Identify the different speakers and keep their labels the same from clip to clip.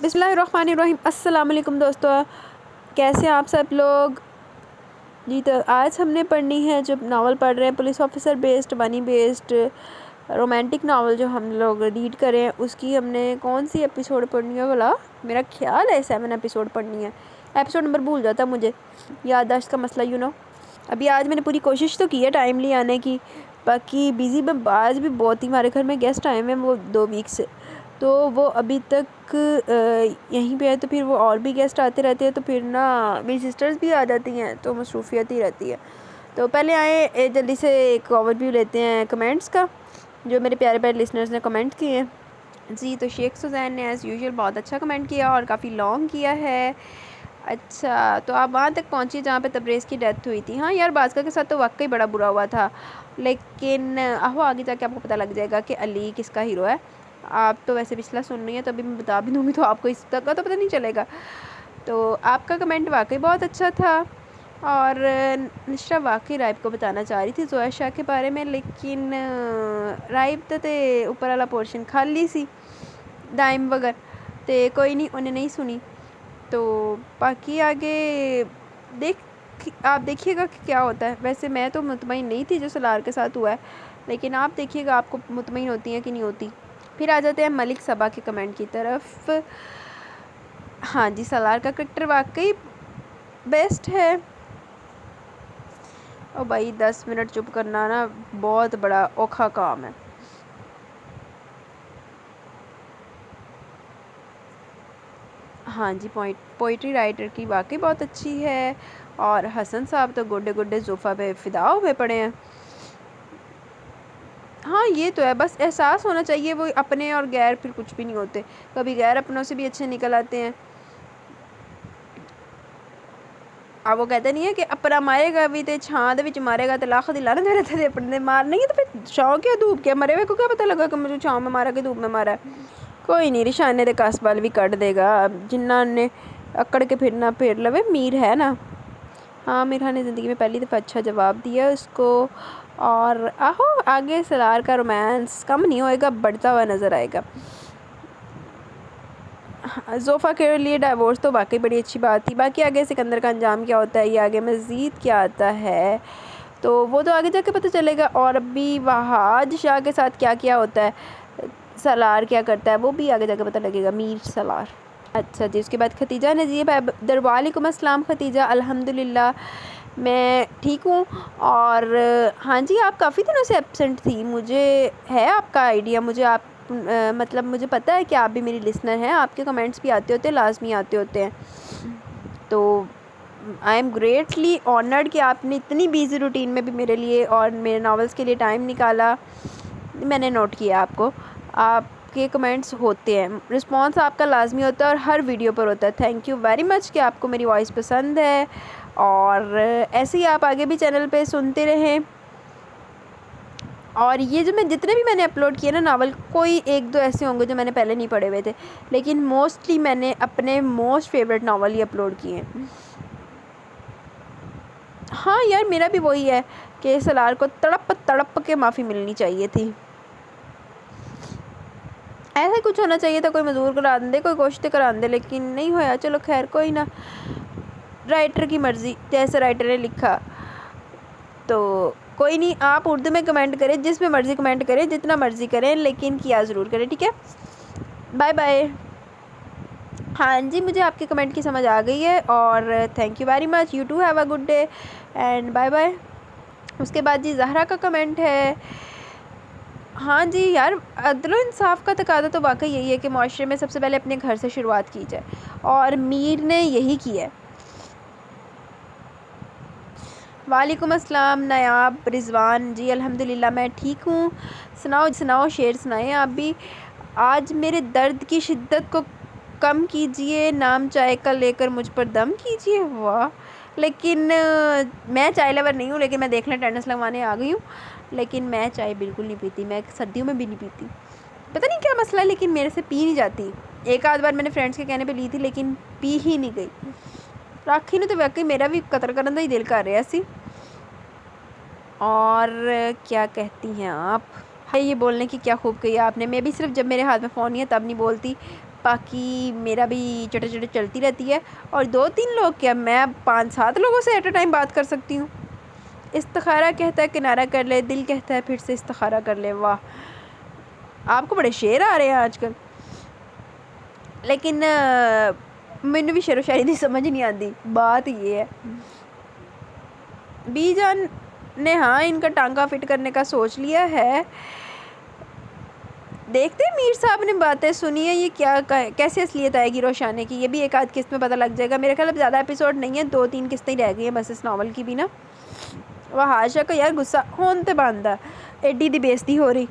Speaker 1: बिस्मिल्लाहिर्रहमानिर्रहीम। अस्सलाम वालेकुम दोस्तों, कैसे हैं आप सब लोग। जी तो आज हमने पढ़नी है, जो नावल पढ़ रहे हैं पुलिस ऑफिसर बेस्ड बनी बेस्ड रोमांटिक नावल जो हम लोग रीड करें, उसकी हमने कौन सी एपिसोड पढ़नी है बोला। मेरा ख्याल है 7 एपिसोड पढ़नी है। एपिसोड नंबर भूल जाता मुझे, याददाश्त का मसला अभी आज मैंने पूरी कोशिश तो की है टाइमली आने की, बाकी बिज़ी में आज भी बहुत ही हमारे घर में गेस्ट आए हुए हैं वो 2 वीक से, तो वो अभी तक यहीं पे है, तो फिर वो और भी गेस्ट आते रहते हैं, तो फिर ना मेरी सिस्टर्स भी आ जाती हैं, तो मसरूफियत ही रहती है। तो पहले आए जल्दी से एक ओवरव्यू लेते हैं कमेंट्स का, जो मेरे प्यारे प्यारे लिसनर्स ने कमेंट किए हैं। जी तो शेख सुजैन ने एज़ यूजुअल बहुत अच्छा कमेंट किया और काफ़ी लॉन्ग किया है। अच्छा, तो आप वहाँ तक पहुँची जहाँ पे तबरेज़ की डेथ हुई थी। हाँ यार, बाज़का के साथ तो वाकई बड़ा बुरा हुआ था, लेकिन आहो आगे जाके आपको पता लग जाएगा कि अली किसका हीरो है। आप तो वैसे पिछला सुन रही हैं, तो अभी मैं बता भी दूँगी तो आपको इस तक का तो पता नहीं चलेगा। तो आपका कमेंट वाकई बहुत अच्छा था, और निशा वाकई राइब को बताना चाह रही थी ज़ोया शाह के बारे में, लेकिन राइब तो ऊपर वाला पोर्शन खाली सी दाइम वगैरह, तो कोई नहीं, उन्हें नहीं सुनी। तो बाकी आगे आप देखिएगा कि क्या होता है। वैसे मैं तो मुतमईन नहीं थी जो सलार के साथ हुआ है, लेकिन आप देखिएगा आपको मुतमईन होती हैं कि नहीं होती। फिर आ जाते हैं मलिक सबा के कमेंट की तरफ। हाँ जी, सलार का करेक्टर वाकई बेस्ट है। ओ भाई 10 मिनट चुप करना ना बहुत बड़ा औखा काम है। हाँ जी, पोइट्री राइटर की वाकई बहुत अच्छी है, और हसन साहब तो गुड्डे गुड्डे ज़ोफ़ा पे फ़िदा हुए पड़े हैं। हाँ ये तो है, बस एहसास होना चाहिए, वो अपने और गैर फिर कुछ भी नहीं होते, कभी गैर अपनों से भी अच्छे निकल आते हैं। अब वो कहते नहीं है कि अपना मारेगा भी तो छां दे विच मारेगा तो लाख दी लानत मेरे ते अपने मार नहीं है, तो फिर छां क्या धूप क्या मरे हुए को क्या पता लगा कि मुझे छां में मारा कि धूप में मारा। कोई नहीं, रिशाने दे कासबाल भी कट देगा, जिन्ना ने अकड़ के फिरना फिर लवे मीर है ना। हाँ, मीर खान ने ज़िंदगी में पहली दफ़ा अच्छा जवाब दिया उसको, और आहो आगे सलार का रोमांस कम नहीं होएगा, बढ़ता हुआ नज़र आएगा। ज़ोफ़ा के लिए डाइवोर्स तो वाकई बड़ी अच्छी बात थी। बाकी आगे सिकंदर का अंजाम क्या होता है, ये आगे मज़ीद क्या आता है, तो वो तो आगे जाके पता चलेगा। और अभी वहाज शाह के साथ क्या क्या होता है, सलार क्या करता है, वो भी आगे जाके पता लगेगा। मीर सलार। अच्छा जी, उसके बाद खतीजा नजीब है। वालेकुम अस्सलाम खतीजा, अल्हम्दुलिल्लाह मैं ठीक हूँ। और हाँ जी, आप काफ़ी दिनों से एब्सेंट थी, मुझे है आपका आइडिया, मुझे आप मतलब मुझे पता है कि आप भी मेरी लिसनर हैं, आपके कमेंट्स भी आते होते हैं, लाजमी आते होते हैं। तो आई एम ग्रेटली ऑनर्ड कि आपने इतनी बिजी रूटीन में भी मेरे लिए और मेरे नावल्स के लिए टाइम निकाला। मैंने नोट किया आपको, आपके कमेंट्स होते हैं, रिस्पॉन्स आपका लाजमी होता है और हर वीडियो पर होता है। थैंक यू वेरी मच कि आपको मेरी वॉइस पसंद है, और ऐसे ही आप आगे भी चैनल पे सुनते रहें। और ये जो जितने भी मैंने अपलोड किए ना नावल, कोई एक दो ऐसे होंगे जो मैंने पहले नहीं पढ़े हुए थे, लेकिन मोस्टली मैंने अपने मोस्ट फेवरेट नावल ही अपलोड किए हैं। हाँ यार, मेरा भी वही है कि सलार को तड़प तड़प के माफ़ी मिलनी चाहिए थी, ऐसा कुछ होना चाहिए था, कोई मजबूर करा दे, कोई कोशिश करा दे, लेकिन नहीं होया। चलो खैर कोई ना, राइटर की मर्ज़ी, जैसे राइटर ने लिखा तो कोई नहीं। आप उर्दू में कमेंट करें, जिस में मर्ज़ी कमेंट करें, जितना मर्ज़ी करें, लेकिन किया ज़रूर करें, ठीक है। Bye bye. हाँ जी, मुझे आपके कमेंट की समझ आ गई है, और thank you very much. You too have a good day and bye bye. उसके बाद जी ज़हरा का कमेंट है। हाँ जी यार, अदल इंसाफ का तकादा तो वाकई यही है कि माशरे में सबसे पहले अपने घर से शुरुआत की जाए, और मीर ने यही किया है। वालेकुम अस्सलाम नायाब रिजवान जी, अल्हम्दुलिल्लाह मैं ठीक हूँ। सुनाओ शेर सुनाएं आप भी। आज मेरे दर्द की शिद्दत को कम कीजिए, नाम चाय का लेकर मुझ पर दम कीजिए। वाह, लेकिन मैं चाय लवर नहीं हूँ, लेकिन मैं देख लें टेंडस लगवाने आ गई हूँ। लेकिन मैं चाय बिल्कुल नहीं पीती, मैं सर्दियों में भी नहीं पीती, पता नहीं क्या मसला है, लेकिन मेरे से पी नहीं जाती। एक आध बार मैंने फ्रेंड्स के कहने पे ली थी, लेकिन पी ही नहीं गई। राखी ने तो वाकई मेरा भी कतल करने का ही दिल कर रहा सी। और क्या कहती हैं आप, है ये बोलने की क्या खूब कही आपने। मैं भी सिर्फ जब मेरे हाथ में फ़ोन नहीं है तब नहीं बोलती, باقی میرا بھی چٹے چٹے چلتی رہتی ہے. اور 2-3 لوگ کیا، میں 5-7 لوگوں سے ایٹ اے ٹائم بات کر سکتی ہوں. استخارہ کہتا ہے کنارہ کر لے، دل کہتا ہے پھر سے استخارہ کر لے. واہ، آپ کو بڑے شعر آ رہے ہیں آج کل. لیکن مجھے بھی شعر و شاعری نہیں سمجھ نہیں آتی. بات یہ ہے بی جان نے ہاں ان کا ٹانکا فٹ کرنے کا سوچ لیا ہے. دیکھتے ہیں میر صاحب نے باتیں سنی ہے، یہ کیا کیسے اصلیت آئے گی روشانے کی. یہ بھی ایک آدھ قسط میں پتہ لگ جائے گا. میرے خیال اب زیادہ ایپیسوڈ نہیں ہیں، 2-3 قسطیں رہ گئی ہیں بس اس ناول کی بھی نا. وہ ہاشا کا یار غصہ ہون تے باندھا ایڈی دی بےزتی ہو رہی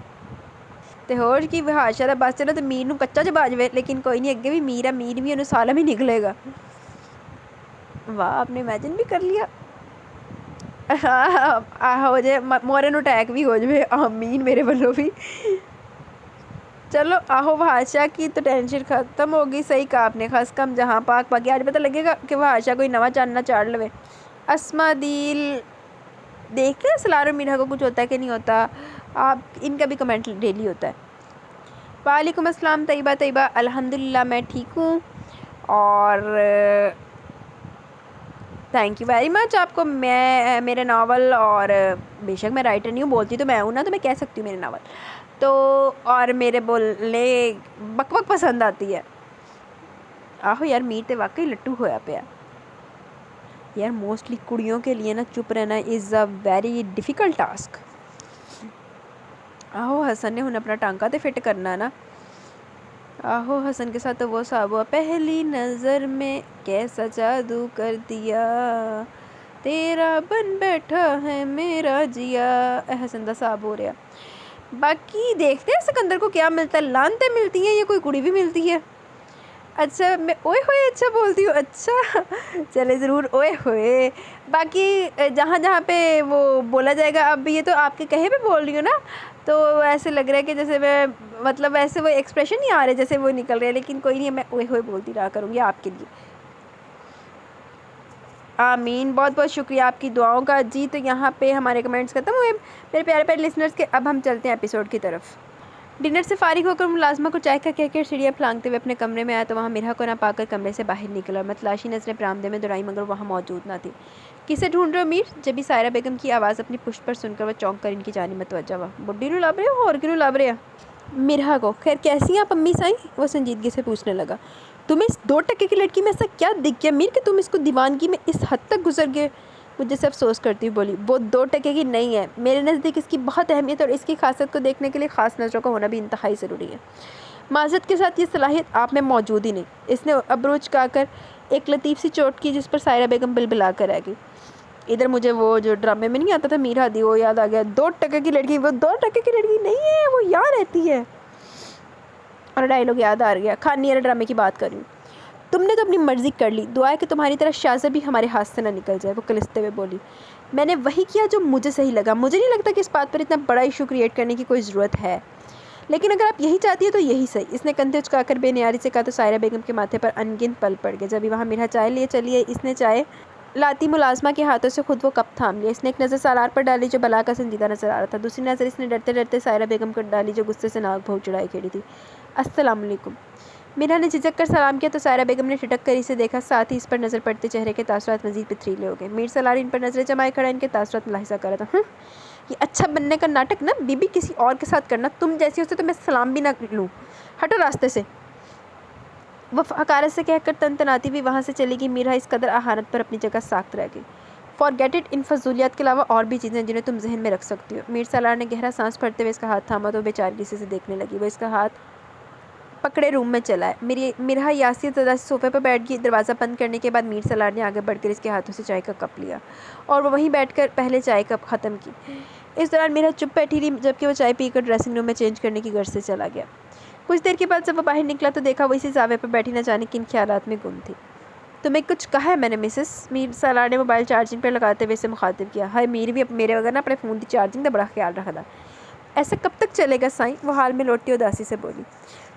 Speaker 1: تے ہور کی ہاشا دا بس چلا تے میر نو کچا چ باجوے. لیکن کوئی نہیں، اگے بھی میر ہے، میر بھی انہوں سالم ہی نکلے گا. واہ، آپ نے امیجن بھی کر لیا. ہو جائے مورے نو اٹیک بھی ہو جائے. آمین میرے بلو بھی. چلو آہو ہاشا کی تو ٹینشن ختم ہوگی. صحیح کہا آپ نے، خاص کم جہاں پاک باقی آج پتہ لگے گا کہ وہ ہاشا کوئی نواں چاند نہ چاڑ لوے. اسما دیل دیکھتے ہیں سلار اور میرا کو کچھ ہوتا ہے کہ نہیں ہوتا. آپ ان کا بھی کمنٹ ڈیلی ہوتا ہے. وعلیکم السلام طیبہ. الحمدللہ میں ٹھیک ہوں اور تھینک یو ویری مچ آپ کو. میں میرے ناول، اور بے شک میں رائٹر نہیں ہوں، بولتی تو میں ہوں نا، تو میں کہہ سکتی ہوں میرے ناول تو، اور میرے بولنے بک بک پسند آتی ہے. آہو یار میر تے واقعی لٹو ہویا پیا یار. موسٹلی کڑیوں کے لیے نا چپ رہنا از اے ویری ڈیفیکلٹ ٹاسک. آہو حسن نے ہن اپنا ٹانکا تے فٹ کرنا ہے نا. آہو حسن کے ساتھ تو وہ صاحب ہوا پہلی نظر میں کیسا جادو کر دیا، تیرا بن بیٹھا ہے میرا جیا. حسن دا صاحب ہو رہا. باقی دیکھتے ہیں سکندر کو کیا ملتا ہے. لانتیں ملتی ہیں یا کوئی کڑی بھی ملتی ہے. اچھا میں اوئے ہوئے اچھا بولتی ہوں. اچھا چلے ضرور اوئے ہوئے. باقی جہاں جہاں پہ وہ بولا جائے گا، اب یہ تو آپ کے کہے پہ بول رہی ہوں نا، تو ایسے لگ رہا ہے کہ جیسے میں مطلب ایسے وہ ایکسپریشن نہیں آ رہے جیسے وہ نکل رہے ہیں. لیکن کوئی نہیں، میں اوئے ہوئے بولتی رہا کروں گی آپ کے لیے. آمین. بہت بہت شکریہ آپ کی دعاؤں کا. جی تو یہاں پہ ہمارے کمنٹس ختم ہوئے میرے پیارے پیارے لسنرز کے. اب ہم چلتے ہیں ایپیسوڈ کی طرف. ڈنر سے فارغ ہو کر ملازمہ کو چائے کا کہہ کر سیڑھیاں پھلانگتے ہوئے اپنے کمرے میں آیا تو وہاں میرا کو نہ پا کر کمرے سے باہر نکلا. اور میں تلاشی نظریں برآمدے میں دوڑائی مگر وہاں موجود نہ تھی. کسے ڈھونڈ رہے ہو میر؟ جبھی سائرہ بیگم کی آواز اپنی پشت پر سن کر وہ چونک کر ان کی جانب متوجہ ہوا. بڈھی نو لب رہے ہو اور کنوں لب رہے ہیں؟ مرہا کو. خیر کیسی ہیں آپ امی سائیں؟ وہ سنجیدگی سے پوچھنے لگا. تمہیں اس 2 ٹکے کی لڑکی میں ایسا کیا دکھ گیا میر کہ تم اس کو دیوانگی میں اس حد تک گزر گئے؟ مجھے سے افسوس کرتی ہوئی بولی. وہ 2 ٹکے کی نہیں ہے. میرے نزدیک اس کی بہت اہمیت اور اس کی خاصیت کو دیکھنے کے لیے خاص نظروں کا ہونا بھی انتہائی ضروری ہے. معذرت کے ساتھ یہ صلاحیت آپ میں موجود ہی نہیں. اس نے ابرو چکا کر ایک لطیف سی چوٹ کی جس پر سائرہ بیگم بلبلا کر رہ گئی. ادھر مجھے وہ جو ڈرامے میں نہیں آتا تھا میر ہادی، وہ یاد آ گیا. 2 ٹکے کی لڑکی، وہ 2 ٹکے کی لڑکی نہیں ہے، وہ یہاں رہتی ہے. اور ڈائلاگ یاد آ گیا. خانی والے ڈرامے کی بات کر رہی ہوں. تم نے تو اپنی مرضی کر لی. دعا ہے کہ تمہاری طرح شازر بھی ہمارے ہاتھ سے نہ نکل جائے. وہ کلستے ہوئے بولی. میں نے وہی کیا جو مجھے صحیح لگا. مجھے نہیں لگتا کہ اس بات پر اتنا بڑا ایشو کریٹ کرنے کی کوئی ضرورت ہے. لیکن اگر آپ یہی چاہتی ہے تو یہی صحیح. اس نے کندھے اچکا کر بے نیاری سے کہا تو سائرہ بیگم کے ماتھے پر انگن پل پڑ گئے. جبھی وہاں میرا چائے لیے چلی ہے. اس نے چائے لاتی ملازمہ کے ہاتھوں سے خود وہ کپ تھام لیا. اس نے ایک نظر سالار پر ڈالی جو بلا کا سنجیدہ نظر آ رہا تھا. دوسری نظر اس نے ڈرتے ڈرتے سائرہ بیگم پر ڈالی جو غصے سے ناک بھون چڑھائے کھڑی تھی. السلام علیکم. میرا نے جھجک کر سلام کیا تو سائرہ بیگم نے ٹھٹک کر اسے دیکھا. ساتھ ہی اس پر نظر پڑتے چہرے کے تاثرات مزید پتھریلے ہو گئے. میر سالار ان پر نظریں جمائے کھڑا ان کے تاثرات ملاحظہ کر رہا تھا. یہ اچھا بننے کا ناٹک نا بی بی کسی اور کے ساتھ کرنا. تم جیسی ہو سے تو میں سلام بھی نہ لوں. ہٹو راستے سے. وہ حقارت سے کہہ کر تنتناتی ہوئی وہاں سے چلی گئی. میرا اس قدر اہانت پر اپنی جگہ ساکت رہ گئی. Forget it. ان فضولیات کے علاوہ اور بھی چیزیں جنہیں تم ذہن میں رکھ سکتی ہو. میر سالار نے گہرا سانس بھرتے ہوئے اس کا ہاتھ تھاما تو بیچارگی سے دیکھنے لگی. وہ اس کا ہاتھ پکڑے روم میں چلا ہے. میرا یاسی زدہ سے صوفے پر بیٹھ گئی. دروازہ بند کرنے کے بعد میر سالار نے آگے بڑھ کر اس کے ہاتھوں سے چائے کا کپ لیا اور وہ وہیں بیٹھ کر پہلے چائے کپ ختم کی. اس دوران میرا چپ بیٹھی رہی جبکہ وہ چائے پی کر ڈریسنگ روم میں چینج کرنے کی غرض سے چلا گیا. کچھ دیر کے بعد جب وہ باہر نکلا تو دیکھا وہ اسی زاویے پر بیٹھی نہ جانے کن خیالات میں گم تھی. تمہیں کچھ کہا ہے میں نے مسز؟ میر سالار نے موبائل چارجنگ پر لگاتے ہوئے اسے مخاطب کیا. ہائے میر بھی میرے وغیرہ اپنے فون کی چارجنگ کا بڑا خیال رکھا تھا. ایسا کب تک چلے گا سائیں؟ وہ حال میں لوٹتی اداسی سے بولی.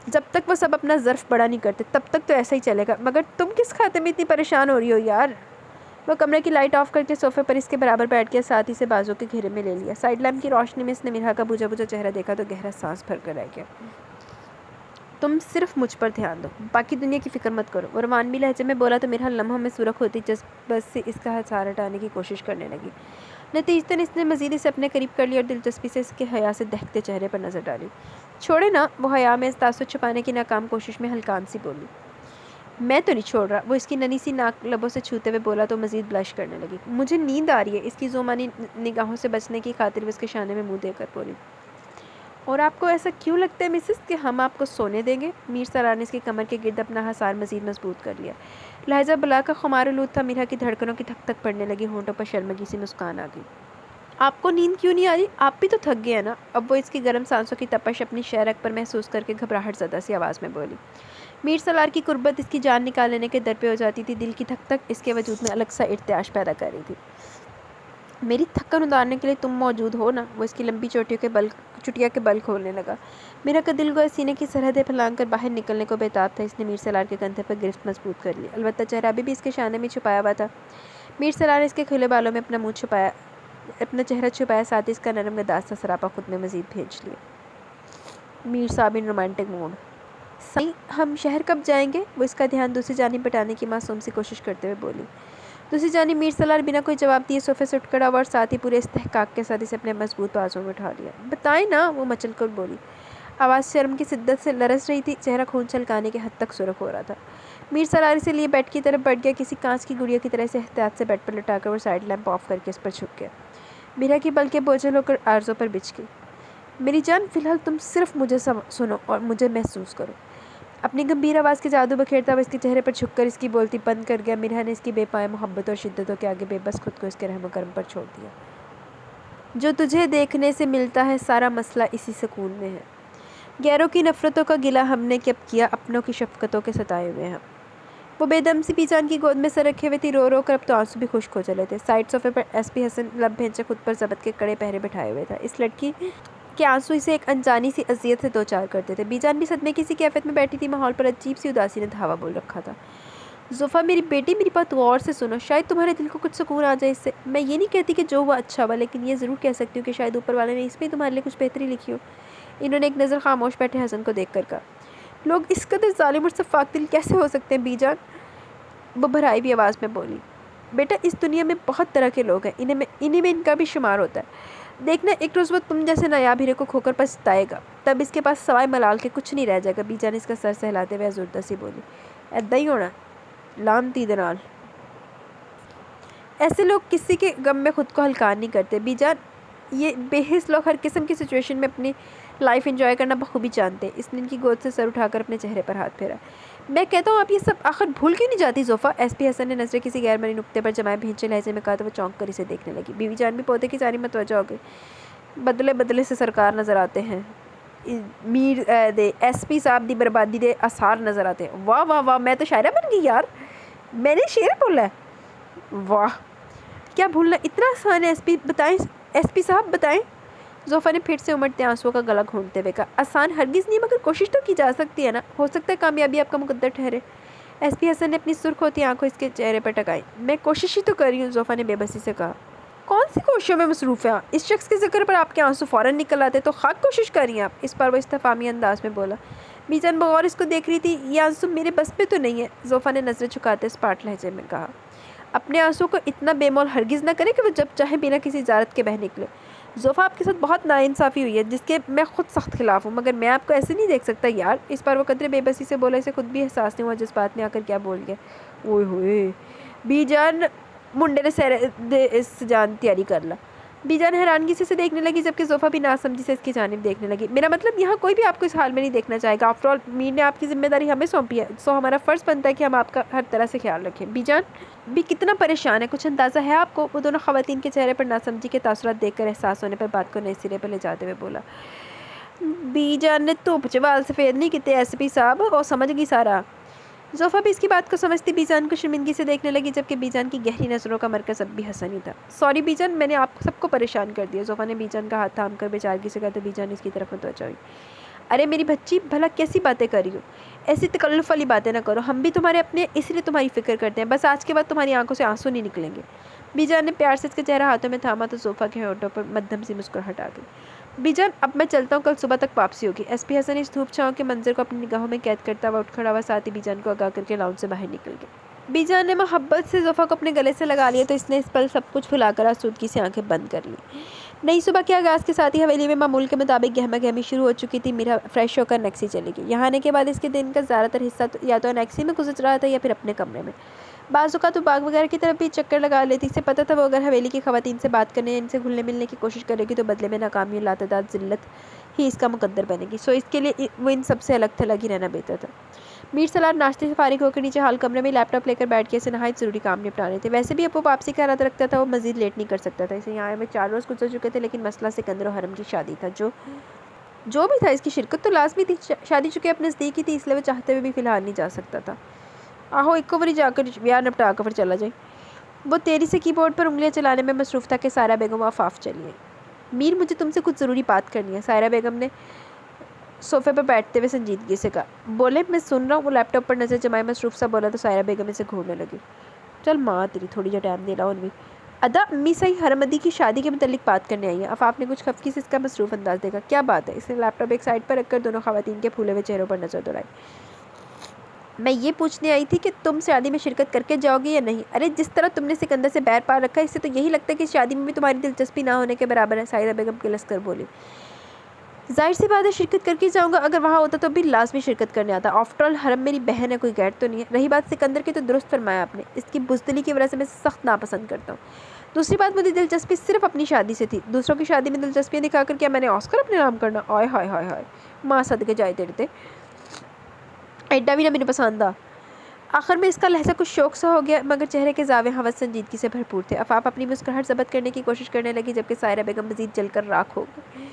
Speaker 1: جب تک وہ سب اپنا ظرف بڑا نہیں کرتے تب تک تو ایسا ہی چلے گا. مگر تم کس خاطر میں اتنی پریشان ہو رہی ہو یار؟ وہ کمرے کی لائٹ آف کر کے صوفے پر اس کے برابر بیٹھ گیا. ساتھ ہی سے بازو کے گھیرے میں لے لیا. سائڈ لیمپ کی روشنی میں اس نے میرا کا بوجھا بوجھا چہرہ دیکھا تو گہرا سانس بھر کر رہ گیا. तुम सिर्फ मुझ पर ध्यान दो, बाकी दुनिया की फ़िक्र मत करो। वो रोमानवी लहजे में बोला तो मेरा लम्हा में सुरख होती जज्बत से इसका हथार हटाने की कोशिश करने लगी। नतीजतन इसने मज़ीद इसे अपने करीब कर लिया और दिलचस्पी से इसके हया से दहकते चेहरे पर नज़र डाली। छोड़े ना, वो हया में इस तासुर छुपाने की नाकाम कोशिश में हल्कान सी बोली। मैं तो नहीं छोड़ रहा, वो इसकी ननी सी नाक लबों से छूते हुए बोला तो मज़ीद ब्लश करने लगी। मुझे नींद आ रही है, इसकी ज़ोमानी निगाहों से बचने की खातिर वो इसके शाने में मुँह देकर बोली। और आपको ऐसा क्यों लगता है मिसेस कि हम आपको सोने देंगे? मीर सरार ने इसकी कमर के गिर्द अपना हसार मज़ीद मजबूत कर लिया। लहजा बला का खुमार-उलूद था। मीरा की धड़कनों की धक धक पड़ने लगी, होंठों पर शर्मगी सी मुस्कान आ गई। आपको नींद क्यों नहीं आ रही? आप भी तो थक गए हैं ना? अब वो इसकी गर्म सांसों की तपश अपनी शहरक पर महसूस करके घबराहट ज़दा सी आवाज़ में बोली। मीर सलार की कुर्बत इसकी जान निकाल लेने के दर पे हो जाती थी। दिल की धक धक इसके वजूद में अलग सा इर्त्याश पैदा कर रही थी। मेरी थक्कन उतारने के लिए तुम मौजूद हो ना? वो इसकी लंबी चुटिया के बल खोलने लगा। मीरा का दिल गोया सीने की सरहदें फैलाकर बाहर निकलने को बेताब था। इसने मीर सलार के कंधे पर गिरफ्त मजबूत कर ली। अलबत्ता चेहरा अभी भी इसके शाने में छुपाया हुआ था। मीर सलार ने इसके खुले बालों में अपना चेहरा छुपाया, साथ ही इसका नरम गदास सा सरापा खुद में मजीद भेज लिया। मीर साहब इन रोमांटिक मूड। सही, हम शहर कब जाएंगे? वो इसका ध्यान दूसरी जानिब बटाने की मासूम सी कोशिश करते हुए बोली। दूसरी जानिब मीर सलार बिना कोई जवाब दिए सोफे से उठ खड़ा हुआ और साथ ही पूरे इस्तेहकाक के साथ इसे अपने मजबूत बाजुओं में उठा लिया। बताएं ना, वो मचल कर बोली। आवाज़ शर्म की शिद्दत से लरस रही थी, चेहरा खून छलकाने के हद तक सुर्ख हो रहा था। मीर सलार इसे लिए बेड की तरफ बढ़ गया। किसी कांच की गुड़िया की तरह से एहतियात से बेड पर लटाकर वो साइड लैंप ऑफ करके इस पर झुक गया। मीरा की पलकें बोझल होकर आर्ज़ों पर बिछ गई। मेरी जान, फ़िलहाल तुम सिर्फ मुझे सुनो और मुझे महसूस करो। अपनी गंभीर आवाज़ के जादू बखेरता हुआ इसके चेहरे पर झुककर इसकी बोलती बंद कर गया। मीरा ने इसकी बेपाया मोहब्बत और शिद्दतों के आगे बेबस खुद को इसके रहम करम पर छोड़ दिया। जो तुझे देखने से मिलता है, सारा मसला इसी सुकून में है। गैरों की नफ़रतों का गिला हमने कब किया, अपनों की शफ़क़तों के सताए हुए हैं। वो बेदम सी बीजान की गोद में सर रखे हुए थी, रो रो कर अब तो आंसू भी खुश्क हो चले थे। साइड सोफे पर एसपी हसन लब भेंचे खुद पर ज़बत के कड़े पहरे बिठाए हुए था। इस लड़की के आंसू इसे एक अनजानी सी अजियत से दो चार करते थे। बीजान भी सदमे की सी कैफियत में बैठी थी। माहौल पर अजीब सी उदासी ने धावा बोल रखा था। ज़ुफ़ा मेरी बेटी, मेरी बात गौर से सुनो, शायद तुम्हारे दिल को कुछ सुकून आ जाए इससे। मैं ये नहीं कहती कि जो हुआ अच्छा हुआ, लेकिन ये ज़रूर कह सकती हूँ कि शायद ऊपर वाले ने इसमें तुम्हारे लिए कुछ बेहतरी लिखी हो। इन्होंने एक नज़र खामोश बैठे हसन को देख कर कहा। लोग इस कदर ज़ालिम और सफ़ाक दिल कैसे हो सकते हैं बीजान? वो भराई हुई आवाज़ में बोली। बेटा, इस दुनिया में बहुत तरह के लोग हैं, इन्हीं में इनका भी शुमार होता है। देखना, एक रोज़ वो तुम जैसे नायाब हीरे को खोकर पछताएगा, तब इसके पास सवाए मलाल के कुछ नहीं रह जाएगा। बीजान इसका सर सहलाते हुए ज़ुर्दा सी बोली। ऐदा ही होना, लानती दे नाल। ऐसे लोग किसी के गम में खुद को हल्कान नहीं करते बीजान। ये बेहिस लोग हर किस्म की सिचुएशन में अपनी लाइफ एंजॉय करना बखूबी जानते हैं। इसने इनकी गोद से सर उठाकर अपने चेहरे पर हाथ फेरा। मैं कहता हूँ, आप ये सब आखिर भूल क्यों नहीं जाती ज़ोफ़ा? एसपी हसन ने नज़रें किसी गैर मनी नुक्ते पर जमाए भेंचे लहजे में कहा तो वो चौंक कर इसे देखने लगी। बीवी जान भी पौधे की जानिब मतवज्जो हो गई। बदले बदले से सरकार नज़र आते हैं। मीर दे एसपी साहब दी बर्बादी दे आसार नज़र आते हैं। वाह वाह वाह, मैं तो शायरा बन गई यार, मैंने शेर बोला है। वाह, क्या भूलना इतना आसान है? एसपी साहब बताएं। ज़ोफ़ा ने फिर से उमड़ते आंसुओं का गला घोंटते हुए कहा। आसान हरगिज़ नहीं, मगर कोशिश तो की जा सकती है ना, हो सकता है कामयाबी आपका मुकद्दर ठहरे। एसपी हसन ने अपनी सुर्ख होती आंखों इसके चेहरे पर टकाई। मैं कोशिश ही तो कर रही हूँ, ज़ोफ़ा ने बेबसी से कहा। कौन सी कोशिशों में मसरूफ़ है? इस शख्स के ज़िक्र पर आपके आंसू फ़ौरन निकल आते, तो खाक कोशिश कर रही हैं आप? इस पर वो इस्तफ़ामी अंदाज में बोला। बीजान बगौर इसको देख रही थी। ये आंसू मेरे बस पे तो नहीं है, ज़ोफ़ा ने नज़रें झुकाते स्पाट लहजे में कहा। अपने आंसू को इतना बेमोल हरगिज़ न करें कि वो जब चाहे बिना किसी इजाज़त के बह निकले। ज़ोफ़ा, आपके साथ बहुत नाइंसाफ़ी हुई है, जिसके मैं खुद सख्त खिलाफ़ हूँ, मगर मैं आपको ऐसे नहीं देख सकता यार। इस पर वो कदरे बेबसी से बोला। इसे खुद भी एहसास नहीं हुआ जिस बात में आकर क्या बोल गया। ओए होए, बीजान मुंडे ने सर दे इस जान तैयारी कर ला। बीजान हैरानगी से देखने लगी, जबकि ज़ोफ़ा भी नासमझी से इसकी जानिब देखने लगी। मेरा मतलब, यहाँ कोई भी आपको इस हाल में नहीं देखना चाहेगा। आफ्टर ऑल मीर ने आपकी जिम्मेदारी हमें सौंपी है, सो हमारा फ़र्ज़ बनता है कि हम आपका हर तरह से ख्याल रखें। बीजान भी कितना परेशान है, कुछ अंदाज़ा है आपको? वो दोनों ख़वातीन के चेहरे पर नासमझी के तासुरात देखकर एहसास होने पर बात को नए सिरे पर ले जाते हुए बोला। बीजान ने धुप च वाल सफ़ेद नहीं किते एसपी साहब, और समझ गई सारा। ज़ोफ़ा भी इसकी बात को समझती बीजान को शर्मिंदगी से देखने लगी, जबकि बीजान की गहरी नज़रों का मरकज़ अब भी हसन ही था। सॉरी बीजान, मैंने आप सबको परेशान कर दिया। ज़ोफ़ा ने बीजान का हाथ थाम कर बेचारगी से कहा तो बीजान इसकी तरफ मुतवज्जो हुई। अरे मेरी बच्ची, भला कैसी बातें कर रही हो? ऐसी तकल्लुफ़ वाली बातें ना करो, हम भी तुम्हारे अपने, इसलिए तुम्हारी फ़िक्र करते हैं। बस आज के बाद तुम्हारी आंखों से आंसू नहीं निकलेंगे। बीजान ने प्यार से इसका चेहरा हाथों में थामा तो ज़ोफ़ा के होठों पर मध्यम सी मुस्कुराहट आ गई। बीजान अब मैं चलता हूँ, कल सुबह तक वापसी होगी। एसपी हसन इस धूप छाँव के मंजर को अपनी निगाहों में कैद करता हुआ उठ खड़ा हुआ, साथ ही बीजान को आगाह करके लाउंज से बाहर निकल गया। बीजान ने मोहब्बत से ज़ोफ़ा को अपने गले से लगा लिया तो इसने इस पल सब कुछ भुलाकर आसूदगी से आंखें बंद कर ली। नई सुबह के आगाज़ के साथ ही हवेली में मामूल के मुताबिक गहमा गहमी शुरू हो चुकी थी। मीरा फ्रेश होकर नेक्सी चली गई। यहाँ आने के बाद इसके दिन का ज़्यादातर हिस्सा या तो नेक्सी में गुजर रहा था या फिर अपने कमरे में। बाज़ तो बाग वगैरह की तरफ भी चक्कर लगा लेती। इसे पता था वो अगर हवेली की ख़वातीन से बात करने या इनसे घुलने मिलने की कोशिश करेगी तो बदले में नाकामी और लातदाद ज़िल्लत ही इसका मुकद्दर बनेगी। सो इसके लिए वो इन सबसे अलग थलग ही रहना बेहतर था। मीर सलार नाश्ते से फारिग होकर नीचे हाल कमरे में लैपटॉप लेकर बैठ के इसे नहायत ज़रूरी काम निपटाने थे। वैसे भी अब वो वापसी का इरादा रखता था, वो मज़ीद लेट नहीं कर सकता था। इसे यहाँ में 4 रोज़ गुजर चुके थे, लेकिन मसला सिकंदर और हरम की शादी था। जो भी था, इसकी शिरकत तो लाजमी थी। शादी चुके अपने नज़दीक ही थी, इसलिए वो चाहते हुए भी फ़िलहाल नहीं जा सकता था। आहो एक बारी जाकर ब्याह निपटा कर फिर चला जाए। वो तेरी से कीबोर्ड पर उंगलियां चलाने में मसरूफ़ था कि सायरा बेगम आफाफ चली आई। मीर, मुझे तुमसे कुछ ज़रूरी बात करनी है, सायरा बेगम ने सोफ़े पर बैठते हुए संजीदगी से कहा। बोले, मैं सुन रहा हूँ। वो लैपटॉप पर नज़र जमाए मसरूफ़ सा बोला तो सायरा बेगम इसे घूरने लगी। चल माँ तेरी, थोड़ी जो टाइम दे रहा हूँ। अदा अम्मी सही हरमदी की शादी के मतलब बात करने आई है। आफाफ ने कुछ खफकी से इसका मसरूफ़ अंदाज देखा। क्या बात है? इसने लैपटॉप एक साइड पर रखकर दोनों ख़वातीन के फूले हुए चेहरों पर नज़र दौड़ाई। मैं ये पूछने आई थी कि तुम शादी में शिरकत करके जाओगी या नहीं। अरे जिस तरह तुमने सिकंदर से बैर पार रखा है, इससे तो यही लगता है कि शादी में भी तुम्हारी दिलचस्पी ना होने के बराबर है। सायरा बेगम के लश्कर बोली। जाहिर सी बात है शिरकत करके जाऊँगा। अगर वहाँ होता तो भी लाजमी शिरकत करने आता। आफ्टर ऑल हरम मेरी बहन है, कोई गैर तो नहीं है। रही बात सिकंदर की, तो दुरुस्त फरमाया आपने। इसकी बुज़दिली की वजह से मैं सख्त नापसंद करता हूँ। दूसरी बात, मुझे दिलचस्पी सिर्फ अपनी शादी से थी। दूसरों की शादी में दिलचस्पियाँ दिखाकर क्या मैंने ऑस्कर अपने नाम करना? आय हाय हाय हाय, माँ सदके जाए तेरे एड्डा भी ना मेरे पसंद आ। आखिर में इसका लहजा कुछ शौक सा हो गया, मगर चेहरे के जावे हवस संजीदगी से भरपूर थे। आफाफ अपनी मुस्कुराहट ज़ब्त करने की कोशिश करने लगी, जबकि सायरा बेगम मज़ीद जलकर राख हो गई।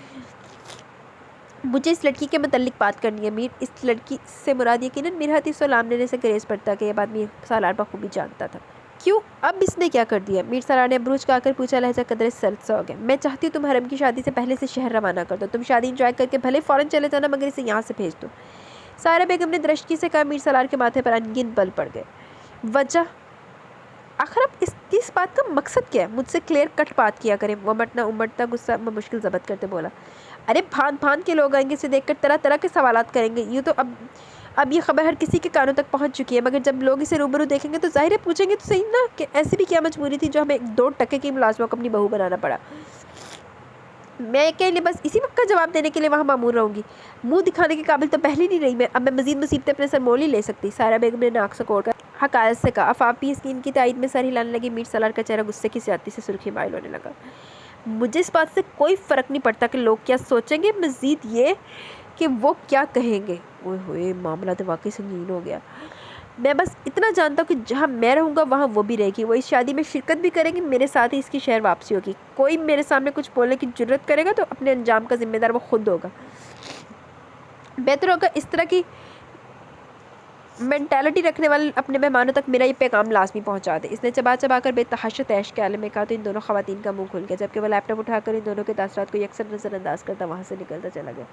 Speaker 1: मुझे इस लड़की के मतलब बात करनी है मीर। इस लड़की से मुराद यकीनन मिरहत सलाम लेने से गरेज पड़ता कि यह बात मीर सालार बखूबी जानता था। क्यों? अब इसने क्या कर दिया? मीर सालार ने अबरूज का आकर पूछा, लहजा कदर सर्द सा हो गया। मैं चाहती हूँ तुम हरम की शादी से पहले से शहर रवाना कर दो। तुम शादी इंजॉय करके भले फ़ौरन चले जाना, मगर इसे यहाँ से भेज दो। सायरा बेगम ने दृष्टि से कहा। मीर सलार के माथे पर अनगिनत बल पड़ गए। वजह? आखिर अब इस बात का मकसद क्या है? मुझसे क्लियर कट बात किया करें। वो मटना उमटता गुस्सा में मुश्किल ज़ब्त करते बोला। अरे भान भान के लोग आएंगे, इसे देखकर तरह तरह के सवालात करेंगे। यूँ तो अब ये खबर हर किसी के कानों तक पहुंच चुकी है, मगर जब लोग इसे रूबरू देखेंगे तो ज़ाहिर है पूछेंगे तो सही ना कि ऐसी भी क्या मजबूरी थी जो हमें 2 टके की मुलाजमा को अपनी बहू बनाना पड़ा। मैं के लिए बस इसी वक्त का जवाब देने के लिए वहाँ मामूर रहूँगी। मुंह दिखाने के काबिल तो पहले नहीं रही मैं। अब मैं मज़ीद मुसीबतें अपने सर मोल ही ले सकती। सायरा बेगम ने नाक से कोड़ कर हकायत से कहा। आफाफ भी इसकी इनकी तायद में सर हिलाने लगी। मीर सलार का चेहरा गुस्से की ज़्यादती से सुर्खी माइल होने लगा। मुझे इस बात से कोई फ़र्क नहीं पड़ता कि लोग क्या सोचेंगे, मज़ीद ये कि वो क्या कहेंगे। ओए होए, मामला तो वाकई संगीन हो गया। मैं बस इतना जानता हूँ कि जहाँ मैं रहूँगा वहाँ वो भी रहेगी। वो इस शादी में शिरकत भी करेगी, मेरे साथ ही इसकी शहर वापसी होगी। कोई मेरे सामने कुछ बोलने की जुर्रत करेगा तो अपने अंजाम का जिम्मेदार वो खुद होगा। बेहतर होगा इस तरह की मेंटालिटी रखने वाले अपने मेहमानों तक मेरा ये पैगाम लाजमी पहुंचा दे। इसने चबा चबा कर बेतहाशा तैश के आलम में कहा तो इन दोनों ख़वातीन का मुंह खुल गया, जबकि वह लैपटॉप उठाकर इन दोनों के तासरात को यकसर नज़रअंदाज करता वहाँ से निकलता चला गया।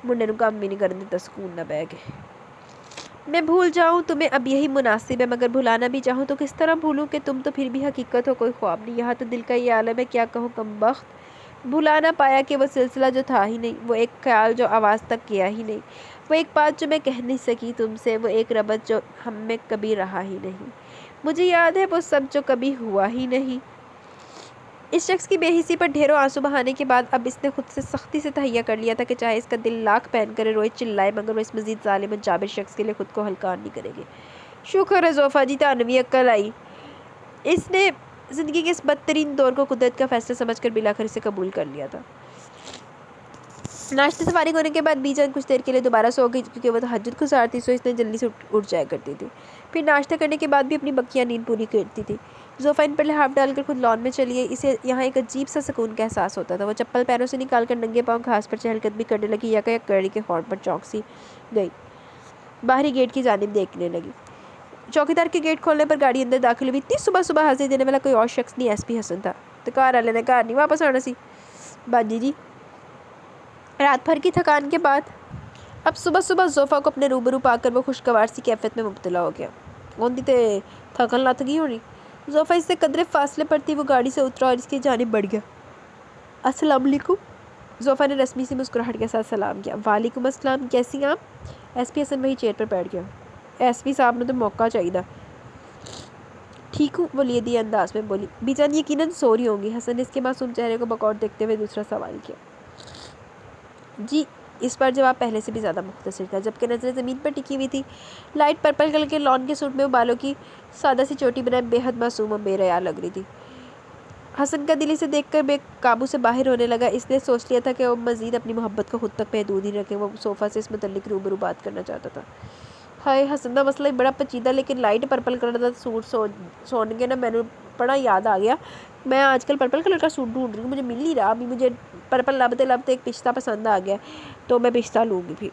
Speaker 1: मुंडे नु काम भी नहीं करने देता, सुकून न बैग। मैं भूल जाऊँ तुम्हें अब यही मुनासिब है, मगर भुलाना भी चाहूँ तो किस तरह भूलूँ कि तुम तो फिर भी हकीकत हो, कोई ख्वाब नहीं। यहाँ तो दिल का ये आलम है, क्या कहूँ कमबख्त। भुला ना पाया कि वो सिलसिला जो था ही नहीं, वो एक ख्याल जो आवाज़ तक किया ही नहीं, वो एक बात जो मैं कह नहीं सकी तुमसे, वो एक रबत जो हम में कभी रहा ही नहीं। मुझे याद है वो सब जो कभी हुआ ही नहीं। इस शख्स की बेहिसी पर ढेरों आंसू बहाने के बाद अब इसने खुद से सख्ती से तहैया कर लिया था कि चाहे इसका दिल लाख पहन करे रोए चिल्लाए, मगर वो इस मजीद जालिम जाबिर शख्स के लिए खुद को हल्का नहीं करेगी। शुक्र है ज़ोफ़ा जी, तानवी अक्ल आई। इसने ज़िंदगी के इस बदतरीन दौर को कुदरत का फैसला समझकर बिलाखिर इसे कबूल कर लिया था। नाश्ते से फारिग होने के बाद बीजान कुछ देर के लिए दोबारा सो गई, क्योंकि वो तहज्जुद गुज़ार थी, सो इसने जल्दी से उठ जाया करती थी। फिर नाश्ता करने के बाद भी अपनी बकिया नींद पूरी करती थी। ज़ोफ़ा इन पर लिहाफ डालकर खुद लॉन में चली गई। इसे यहाँ एक अजीब सा सुकून का एहसास होता था। वो चप्पल पैरों से निकाल कर नंगे पाँव घास पर चहलकदमी करने लगी, यकायक कड़ी के हॉर्न पर चौंक सी गई। बाहरी गेट की जानिब देखने लगी। चौकीदार के गेट खोलने पर गाड़ी अंदर दाखिल हुई। इतनी सुबह सुबह हाजिर देने वाला कोई और शख्स नहीं, एसपी हसन था। तो कार वाले ने कार नहीं वापस आना सी। बाजी जी, रात भर की थकान के बाद अब सुबह सुबह ज़ोफ़ा को अपने रूबरू पाकर वो खुशगवार सी कैफियत में मुब्तला हो गया। ओंदी ते थकन लथ गई होनी। ज़ोफ़ा इससे कदरे फासले पर थी। वो गाड़ी से उतरा और इसकी जानिब बढ़ गया। अस्सलाम वालेकुम। ज़ोफ़ा ने रस्मी सी मुस्कुराहट के साथ सलाम किया। वालेकुम अस्सलाम, कैसी हैं आप? एसपी हसन वही चेयर पर बैठ गया। एसपी साहब ने तो मौका चाहिए। ठीक हूँ, वो लेदी अंदाज में बोली। बीजान यकीनन सो रही होंगी। हसन ने इसके मासूम चेहरे को बकौर देखते हुए दूसरा सवाल किया। जी, इस पर जवाब पहले से भी ज़्यादा मुख्तसर था, जबकि नज़रें ज़मीन पर टिकी हुई थी। लाइट पर्पल कलर के लॉन के सूट में वो बालों की सादा सी चोटी बनाए बेहद मासूम और बेरया लग रही थी। हसन का दिल इसे देखकर बेकाबू से बाहर होने लगा। इसने सोच लिया था कि वो मज़ीद अपनी मोहब्बत को खुद तक महदूद ही रखे। वो सोफ़ा से इस मुतल्लिक रूबरू बात करना चाहता था। हाय, हसन का मसला बड़ा पेचीदा, लेकिन लाइट पर्पल कलर का सूट सोन के ना मैंने बड़ा याद आ गया। मैं आजकल पर्पल कलर का सूट ढूंढ रही हूँ, मुझे मिल नहीं रहा। अभी मुझे पर्पल लबते लबते एक पिस्ता पसंद आ गया, तो मैं पिस्ता लूँगी। फिर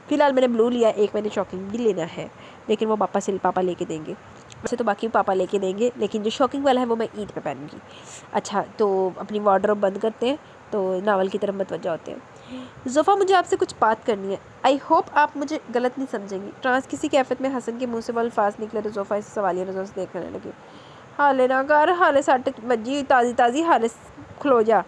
Speaker 1: फ़िलहाल मैंने ब्लू लिया, एक मैंने शॉकिंग भी लेना है, लेकिन वो पापा लेके देंगे। वैसे तो बाकी पापा लेके देंगे, लेकिन जो शॉकिंग वाला है वो मैं ईद पे पहनूंगी। अच्छा, तो अपनी वार्डरोब बंद करते हैं, तो नावल की तरफ मतवज्जा होते हैं। ज़ोफ़ा, मुझे आपसे कुछ बात करनी है। आई होप आप मुझे गलत नहीं समझेंगी। ट्रांस किसी कैफियत में हसन के मुंह से वो अल्फाज निकले तो ज़ोफ़ा इसे सवालिया नज़रों से देखने लगी। हाले ना कर, हाले सट मज्जी ताज़ी ताज़ी, हाले खलो जा।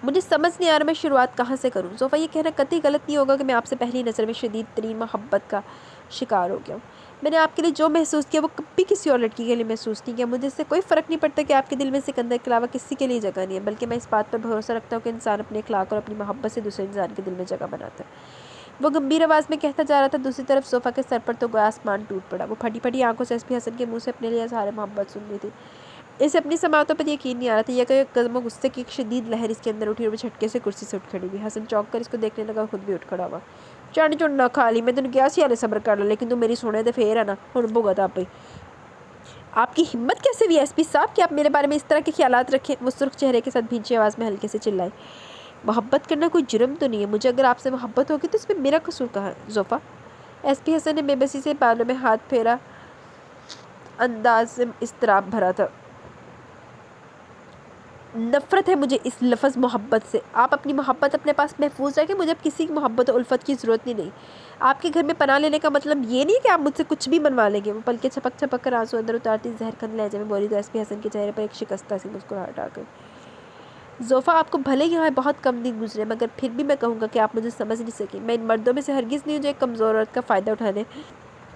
Speaker 1: मुझे समझ नहीं आ रहा मैं शुरुआत कहाँ से करूँ। ज़ोफ़ा, ये कहना कतई गलत नहीं होगा कि मैं आपसे पहली नज़र में शदीद तरीन मोहब्बत का शिकार हो गया हूँ। मैंने आपके लिए जो महसूस किया वो कभी किसी और लड़की के लिए महसूस नहीं किया। मुझे इससे कोई फ़र्क नहीं पड़ता कि आपके दिल में सिकंदर के अलावा किसी के लिए जगह नहीं है, बल्कि मैं इस बात पर भरोसा रखता हूँ कि इंसान अपने अखलाक और अपनी मोहब्बत से दूसरे इंसान के दिल में जगह बनाता है। वो गंभीर आवाज़ में कहता जा रहा था। दूसरी तरफ सोफ़ा के सर पर तो गोया आसमान टूट पड़ा। वो फटी फटी आंखों से एसपी हसन के मुंह से अपने लिए इज़हार मोहब्बत सुन रही थी। इसे अपनी समातों पर यकीन नहीं आ रहा था। यह कदमों गुस्से की एक शदीद लहर इसके अंदर उठी और वो झटके से कुर्सी से उठ खड़ी हुई। हसन चौंक कर इसको देखने लगा, खुद भी उठ खड़ा हुआ। चढ़ चुन ना खा ली, मैं तेन क्या हाले सब्र कर लो, लेकिन तू मेरी सुने तो फेर है ना, हुण भुगत आप ही। आपकी हिम्मत कैसे हुई एसपी साहब कि आप मेरे बारे में इस तरह के ख्यालात रखें? वो सुर्ख चेहरे के साथ भींची आवाज़ में हल्के से चिल्लाई। मोहब्बत करना कोई जुर्म तो नहीं है। मुझे अगर आपसे मोहब्बत होगी तो इसमें मेरा कसूर कहाँ है? ज़ोफ़ा, एसपी हसन ने बेबसी से बालों में हाथ फेरा, अंदाज से इस्तराब भरा था। नफ़रत है मुझे इस लफ्ज़ मोहब्बत से। आप अपनी मोहब्बत अपने पास महफूज रखें, मुझे अब किसी की मोहब्बत और उल्फत की ज़रूरत ही नहीं। आपके घर में पनाह लेने का मतलब ये नहीं है कि आप मुझसे कुछ भी बनवा लेंगे। वो पलके छपक छपक कर आंसू अंदर उतारती जहरखंद लहजे में बोली तो एसपी हसन के चेहरे पर एक शिकस्ता सी मुस्कुराहट आ गई। ज़ोफ़ा, आपको भले यहाँ बहुत कम दिन गुजरे, मगर फिर भी मैं कहूँगा कि आप मुझे समझ नहीं सकी। मैं इन मर्दों में से हरगिज़ नहीं हूँ जो एक कमज़ोर औरत का फ़ायदा उठाने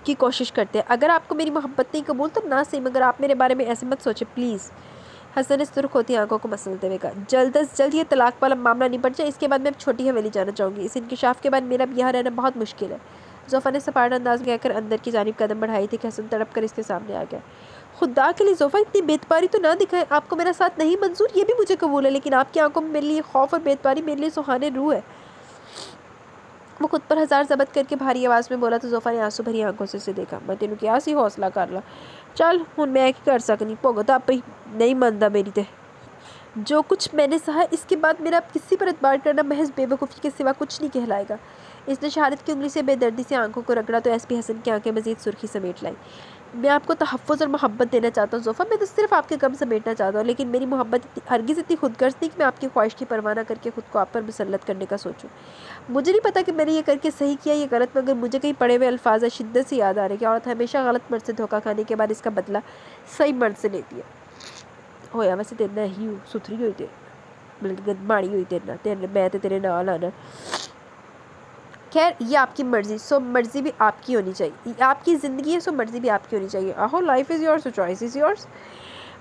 Speaker 1: की कोशिश करते हैं। अगर आपको मेरी मोहब्बत नहीं कबूल तो ना सही, मगर आप मेरे बारे में ऐसे मत सोचें प्लीज़। हसन ने सुर्ख होती आंखों को मसलते हुए कहा। जल्द अज जल्द ये तलाक वाला मामला निपट जाए, इसके बाद मैं अब छोटी हवेली जाना चाहूँगी। इस इंकिशाफ के बाद मेरा अब यहाँ रहना बहुत मुश्किल है। ज़ोफ़ा ने सपाट अंदाज में कहकर अंदर की जानिब कदम बढ़ाई थी कि हसन तड़प कर इसके सामने आ गया। खुदा के लिए ज़ोफ़ा, इतनी बेतबारी तो ना दिखाएं। आपको मेरा साथ नहीं मंजूर, ये भी मुझे कबूल है, लेकिन आपकी आंखों में मेरे लिए खौफ और बेतबारी मेरे लिए सुहाने रूह है। वो खुद पर हज़ार ज़बत करके भारी आवाज़ में बोला तो ज़ोफ़ा ने आंसू भरी आंखों से उसे देखा। मैं तेनू क्या सी हौसला कर ला, चल हुण मैं की कर सकनी, भुगत आप ही नहीं मनता मेरी ते। जो कुछ मैंने सहा इसके बाद मेरा अब किसी पर एतबार करना महज बेवकूफ़ी के सिवा कुछ नहीं कहलाएगा। इसने शहादत की उंगली से बेदर्दी से आंखों को रगड़ा तो एसपी हसन की आंखें मज़ीद सुर्खी समेट लाई। मैं आपको तहफ़्फ़ुज़ और मोहब्बत देना चाहता हूँ ज़ोफ़ा, मैं तो सिर्फ आपके गम समेटना चाहता हूँ, लेकिन मेरी मोहब्बत हरगिज़ इतनी खुदगर्ज़ नहीं कि मैं आपकी ख्वाहिश की परवाह ना करके खुद को आप पर मुसल्लत करने का सोचूं। मुझे नहीं पता कि मैंने ये करके सही किया या गलत, मगर मुझे कहीं पड़े हुए अल्फाज शिद्दत से याद आ रहे कि औरत हमेशा गलत मर्द से धोखा खाने के बाद इसका बदला सही मर्द से लेती है। होया वैसे तेरे नाल ही सुथरी हुई ते बल्कि माड़ी हुई तेरे मैं तो तेरे नाल आना। खैर, ये आपकी मर्ज़ी, सो मर्ज़ी भी आपकी होनी चाहिए। आपकी ज़िंदगी है, सो मर्ज़ी भी आपकी होनी चाहिए। आहो, life is yours, choice is yours.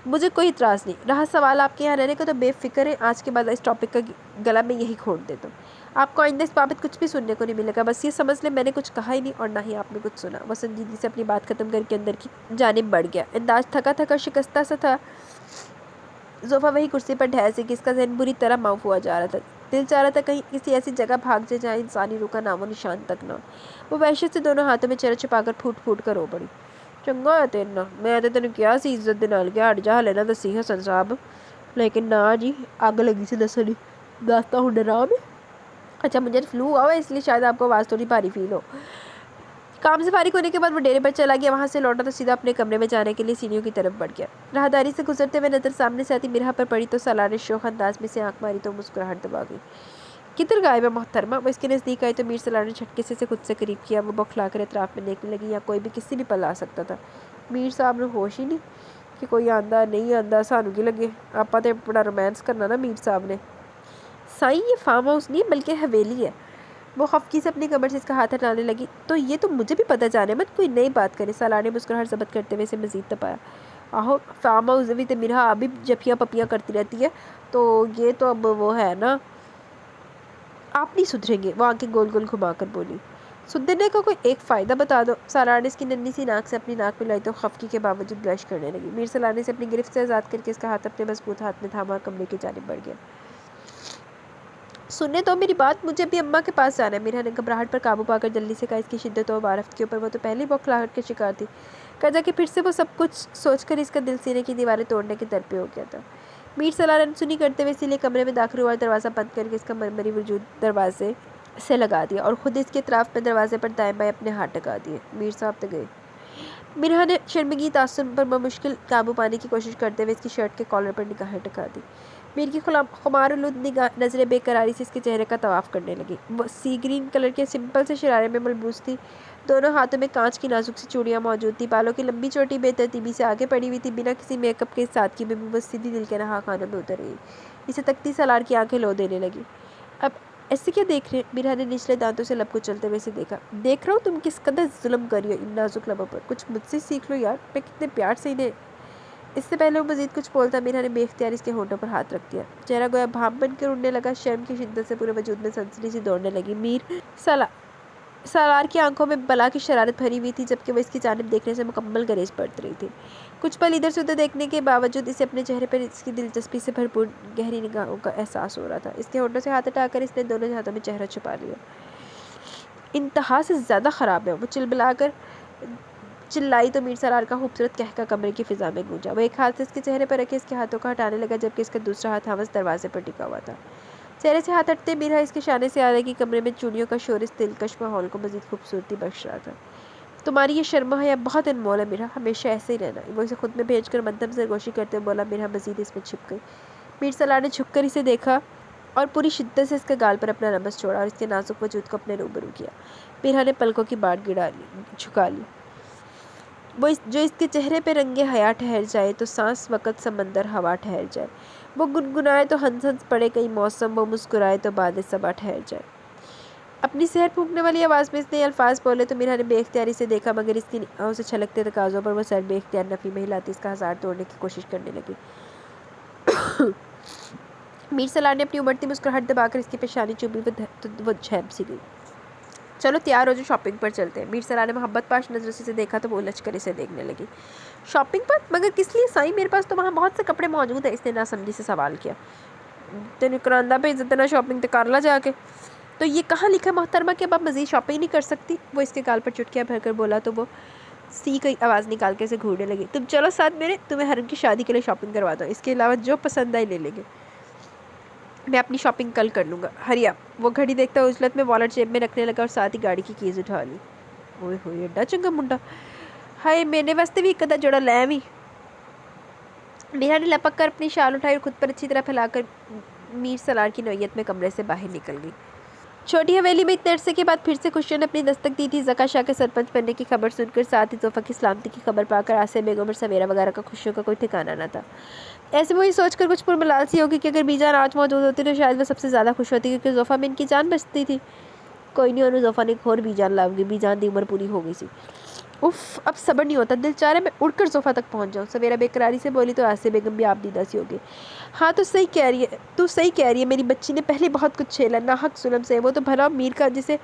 Speaker 1: मुझे कोई इतराज़ नहीं। रहा सवाल आपके यहाँ रहने का तो बेफ़िक्र है, आज के बाद इस टॉपिक का गला मैं यही घोंट देता हूँ। आपको आइंदा इस बाबत कुछ भी सुनने को नहीं मिलेगा। बस ये समझ लें मैंने कुछ कहा ही नहीं और ना ही आपने कुछ सुना। वो संजीदगी से अपनी बात ख़त्म करके अंदर की जानिब बढ़ गया। अंदाज थका थका शिकस्ता सा था। ज़ोफ़ा वही कुर्सी पर ढह सी कि इसका ज़हन बुरी तरह माऊफ हुआ जा रहा था। दिल चाह रहा था कहीं किसी ऐसी जगह भाग जाए जहाँ इंसानी रूह का नामो निशान तक ना हो। वो वहशत से दोनों हाथों में चेहरा छुपाकर फूट फूट कर रो पड़ी। चंगा होया तेरे नाल, मैं तो तेन कहा सी इज्जत दे नाल कि हट जा, हले ना दसी हसन साहब, लेकिन ना जी, अग लगी सी दसनी, दस तो हुण डरा में। अच्छा, मुझे फ्लू हुआ है इसलिए शायद आपको आवाज़ थोड़ी भारी फील हो। काम से फारिग होने के बाद वो डेरे पर चला गया। वहाँ से लौटा तो सीधा अपने कमरे में जाने के लिए सीढ़ियों की तरफ बढ़ गया। राहदारी से गुजरते हुए नज़र सामने से आती मिरहा पर पड़ी तो सालार ने शोख अंदाज में से आंख मारी तो मुस्कुराहट दबा गई। किधर गायब है मोहतरमा? वो इसके नज़दीक आई तो मीर सलार ने झटके से खुद से करीब किया। वो बौखला कर अतराफ में देखने लगी, या कोई भी किसी भी पल आ सकता था। मीर साहब ने होश ही नहीं कि कोई आंदा नहीं आंदा, सानू की लगे, आपा तो बड़ा रोमांस करना ना मीर साहब ने। سائیں یہ فارم ہاؤس نہیں بلکہ حویلی ہے۔ وہ خفگی سے اپنی کمر سے اس کا ہاتھ ہٹانے لگی۔ تو یہ تو مجھے بھی پتہ جانے مت کوئی نئی بات کرے۔ سالار نے مسکراہٹ ضبط کرتے ہوئے اسے مزید تپایا۔ آہو فارم ہاؤس بھی تو میرا ابھی جپیاں پپیاں کرتی رہتی ہے، تو یہ تو اب وہ ہے نا، آپ نہیں سدھریں گے۔ وہ آنکھیں گول گول گھما کر بولی۔ سدھرنے کا کوئی ایک فائدہ بتا دو۔ سالار نے اس کی ننھی سی ناک سے اپنی ناک ملائی تو خفگی کے باوجود بلش کرنے لگی۔ میر سالار نے اسے اپنی گرفت سے آزاد کر کے اس کا ہاتھ اپنے مضبوط ہاتھ میں تھاما اور کمرے کی جانب بڑھ گیا۔ سننے تو میری بات، مجھے بھی اماں کے پاس جانا ہے۔ میرا نے گھبراہٹ پر قابو پا کر جلدی سے کہا۔ اس کی شدت و معرفت کے اوپر وہ تو پہلے ہی بوکھلاہٹ کے شکار تھی، کجا کہ پھر سے وہ سب کچھ سوچ کر اس کا دل سینے کی دیواریں توڑنے کے در پہ ہو گیا تھا۔ میر سالار انسنی کرتے ہوئے اسی لیے کمرے میں داخل ہوا اور دروازہ بند کر کے اس کا مرمری وجود دروازے سے لگا دیا اور خود اس کے اطراف میں دروازے پر دائیں بائیں اپنے ہاتھ ٹکا دیے۔ میر صاحب تو گئے۔ میرا نے شرمگی تعصب پر بمشکل قابو پانے کی کوشش کرتے ہوئے اس کی شرٹ کے کالر پر نگاہیں ٹکا دی۔ میر کی خمارالود نظریں بے قراری سے اس کے چہرے کا طواف کرنے لگی۔ وہ سی گرین کلر کے سمپل سے شرارے میں ملبوس تھی، دونوں ہاتھوں میں کانچ کی نازک سی چوڑیاں موجود تھیں، بالوں کی لمبی چوٹی بے ترتیبی سے آگے پڑی ہوئی تھی، بنا کسی میک اپ کے سادگی میں بھی وہ سیدھی دل کے رہا خانوں میں اتر گئی۔ اسے تکتی سالار کی آنکھیں لو دینے لگی۔ اب ایسے کیا دیکھ رہے ہیں؟ میرا نے نچلے دانتوں سے لب کچلتے ہوئے اسے دیکھا۔ دیکھ رہا ہوں تم کس قدر ظلم کر رہی ہو ان نازک لبوں پر، کچھ مجھ سے سیکھ لو یار، میں کتنے پیار سے انہیں۔ اس سے پہلے وہ مزید کچھ بولتا، میرا نے بے اختیار اس کے ہونٹوں پر ہاتھ رکھ دیا۔ چہرہ گویا بھاپ بن کر اڑنے لگا، شرم کی شدت سے پورے وجود میں سنسنی سی دوڑنے لگی۔ میر سالار کی آنکھوں میں بلا کی شرارت بھری ہوئی تھی، جبکہ وہ اس کی جانب دیکھنے سے مکمل گریز برت رہی تھی۔ کچھ پل ادھر سے ادھر دیکھنے کے باوجود اسے اپنے چہرے پر اس کی دلچسپی سے بھرپور گہری نگاہوں کا احساس ہو رہا تھا۔ اس کے ہونٹوں سے ہاتھ ہٹا کر اس نے دونوں ہاتھوں میں چہرہ چھپا لیا۔ انتہا سے زیادہ خراب ہے، وہ چلبلا کر چلائی تو میر سالار کا خوبصورت کہکہ کمرے کی فضا میں گونجا۔ وہ ایک ہاتھ سے اس کے چہرے پر رکھے اس کے ہاتھوں کو ہٹانے لگا، جبکہ اس کا دوسرا ہاتھ ہاوس دروازے پر ٹکا ہوا تھا۔ چہرے سے ہاتھ ہٹتے میرا اس کے شانے سے آ لگی کمرے میں چوڑیوں کا شور اس دلکش ماحول کو مزید خوبصورتی بخش رہا تھا۔ تمہاری یہ شرم و حیا بہت انمول ہے میرا، ہمیشہ ایسے ہی رہنا۔ وہ اسے خود میں بھیج کر مدھم سرگوشی کرتے ہوئے بولا۔ میرا مزید اس میں چھپ گئی۔ میر سالار نے جھک کر اسے دیکھا اور پوری شدت سے اس کے گال پر اپنا رمس چھوڑا اور اس کے نازک وجود کو اپنے روبرو کیا۔ میرا نے پلکوں کی باڑ جھکا لی۔ وہ جو اس کے چہرے پہ رنگے حیا ٹھہر جائے تو سانس وقت سمندر ہوا ٹھہر جائے، وہ گنگنائے تو ہنس ہنس پڑے کئی موسم، وہ مسکرائے تو باد صبا ٹھہر جائے۔ اپنی زہر پھونکنے والی آواز میں اس نے یہ الفاظ بولے تو میرا نے بے اختیاری سے دیکھا، مگر اس کی نگاہوں سے چھلکتے تقاضوں پر وہ سر بے اختیار نفی میں ہلاتی اس کا ہزار توڑنے کی کوشش کرنے لگی۔ میر سالار نے اپنی امڑتی مسکراہٹ دبا کر اس کی پیشانی چومی تو وہ جھیپ سی گئی۔ چلو تیار ہو جو شاپنگ پر چلتے ہیں۔ میر سالار نے محبت پاش نظروں سے اسے دیکھا تو وہ الجھ کر اسے دیکھنے لگی۔ شاپنگ پر؟ مگر کس لیے سائیں؟ میرے پاس تو وہاں بہت سے کپڑے موجود ہیں، اس نے ناسمجھی سے سوال کیا۔ تین کراندہ پہ عزت نہ شاپنگ تے کر لا جا کے۔ تو یہ کہاں لکھا محترمہ کہ اب آپ مزید شاپنگ نہیں کر سکتی؟ وہ اس کے گال پر چٹکیاں بھر کر بولا تو وہ سی کی آواز نکال کے اسے گھورنے لگی۔ تم چلو ساتھ میرے، تمہیں حرم کی شادی کے لیے شاپنگ کروا دو، اس کے علاوہ جو پسند آئی لے لیں گے۔ میں اپنی شاپنگ کل کر لوں گا، ہری اپ۔ وہ گھڑی دیکھتا عجلت میں والٹ جیب میں رکھنے لگا اور ساتھ ہی گاڑی کی کیز اٹھا لی۔ اوئے ہوئے ایڈا چنگا منڈا، ہائے میرے واسطے بھی ایک ادھا جوڑا لے آویں۔ میرا نے لپک کر اپنی شال اٹھائی اور خود پر اچھی طرح پھیلا کر میر سالار کی نوعیت میں کمرے سے باہر نکل گئی۔ چھوٹی حویلی میں اتنے عرصے کے بعد پھر سے خوشیوں نے اپنی دستک دی تھی۔ زکا شاہ کے سرپنچ بننے کی خبر سن کر، ساتھ ہی زوفا کی سلامتی کی خبر پا کر آسیہ بیگم اور سویرا وغیرہ کا خوشیوں کا کوئی ٹھکانہ نہ تھا۔ ایسے وہ یہ سوچ کر کچھ پرملال سی ہوگی کہ اگر بی جان آج موجود ہوتی تو شاید وہ سب سے زیادہ خوش ہوتی، کیونکہ زوفا میں ان کی جان بچتی تھی۔ کوئی نہیں، انہوں زوفا نے ایک اور بی جان لاؤ گی، بی جان دی عمر پوری ہو گئی سی۔ اف، اب صبر نہیں ہوتا، دل چاہ رہا ہے میں اڑ کر زوفا تک پہنچ جاؤں۔ سویرا بے قراری سے بولی تو آسیہ بیگم بھی آپ دیدہ سی ہوگی۔ ہاں تو صحیح کہہ رہی ہے، میری بچی نے پہلے بہت کچھ چھیلا ناحق ظلم سے۔ وہ تو بھلا میر کا جسے